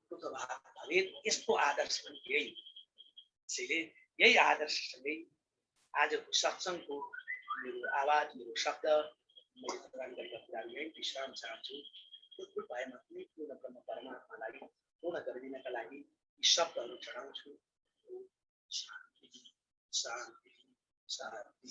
दुःखभाग् भवेत्। यस्तो आदर्श पनि यही। त्यसैले यही आदर्शसँगै आजको सत्सङ्गको मेरो आवाज, मेरो शब्द, मैले प्रदान गरेका कुराहरू यही विश्राम चाहन्छु। टुटफुट भएमा पनि पूर्ण गर्न परमात्मालाई पूर्ण गरिदिनका लागि यी शब्दहरू चढाउँछु। शान्ति शान्ति शान्ति।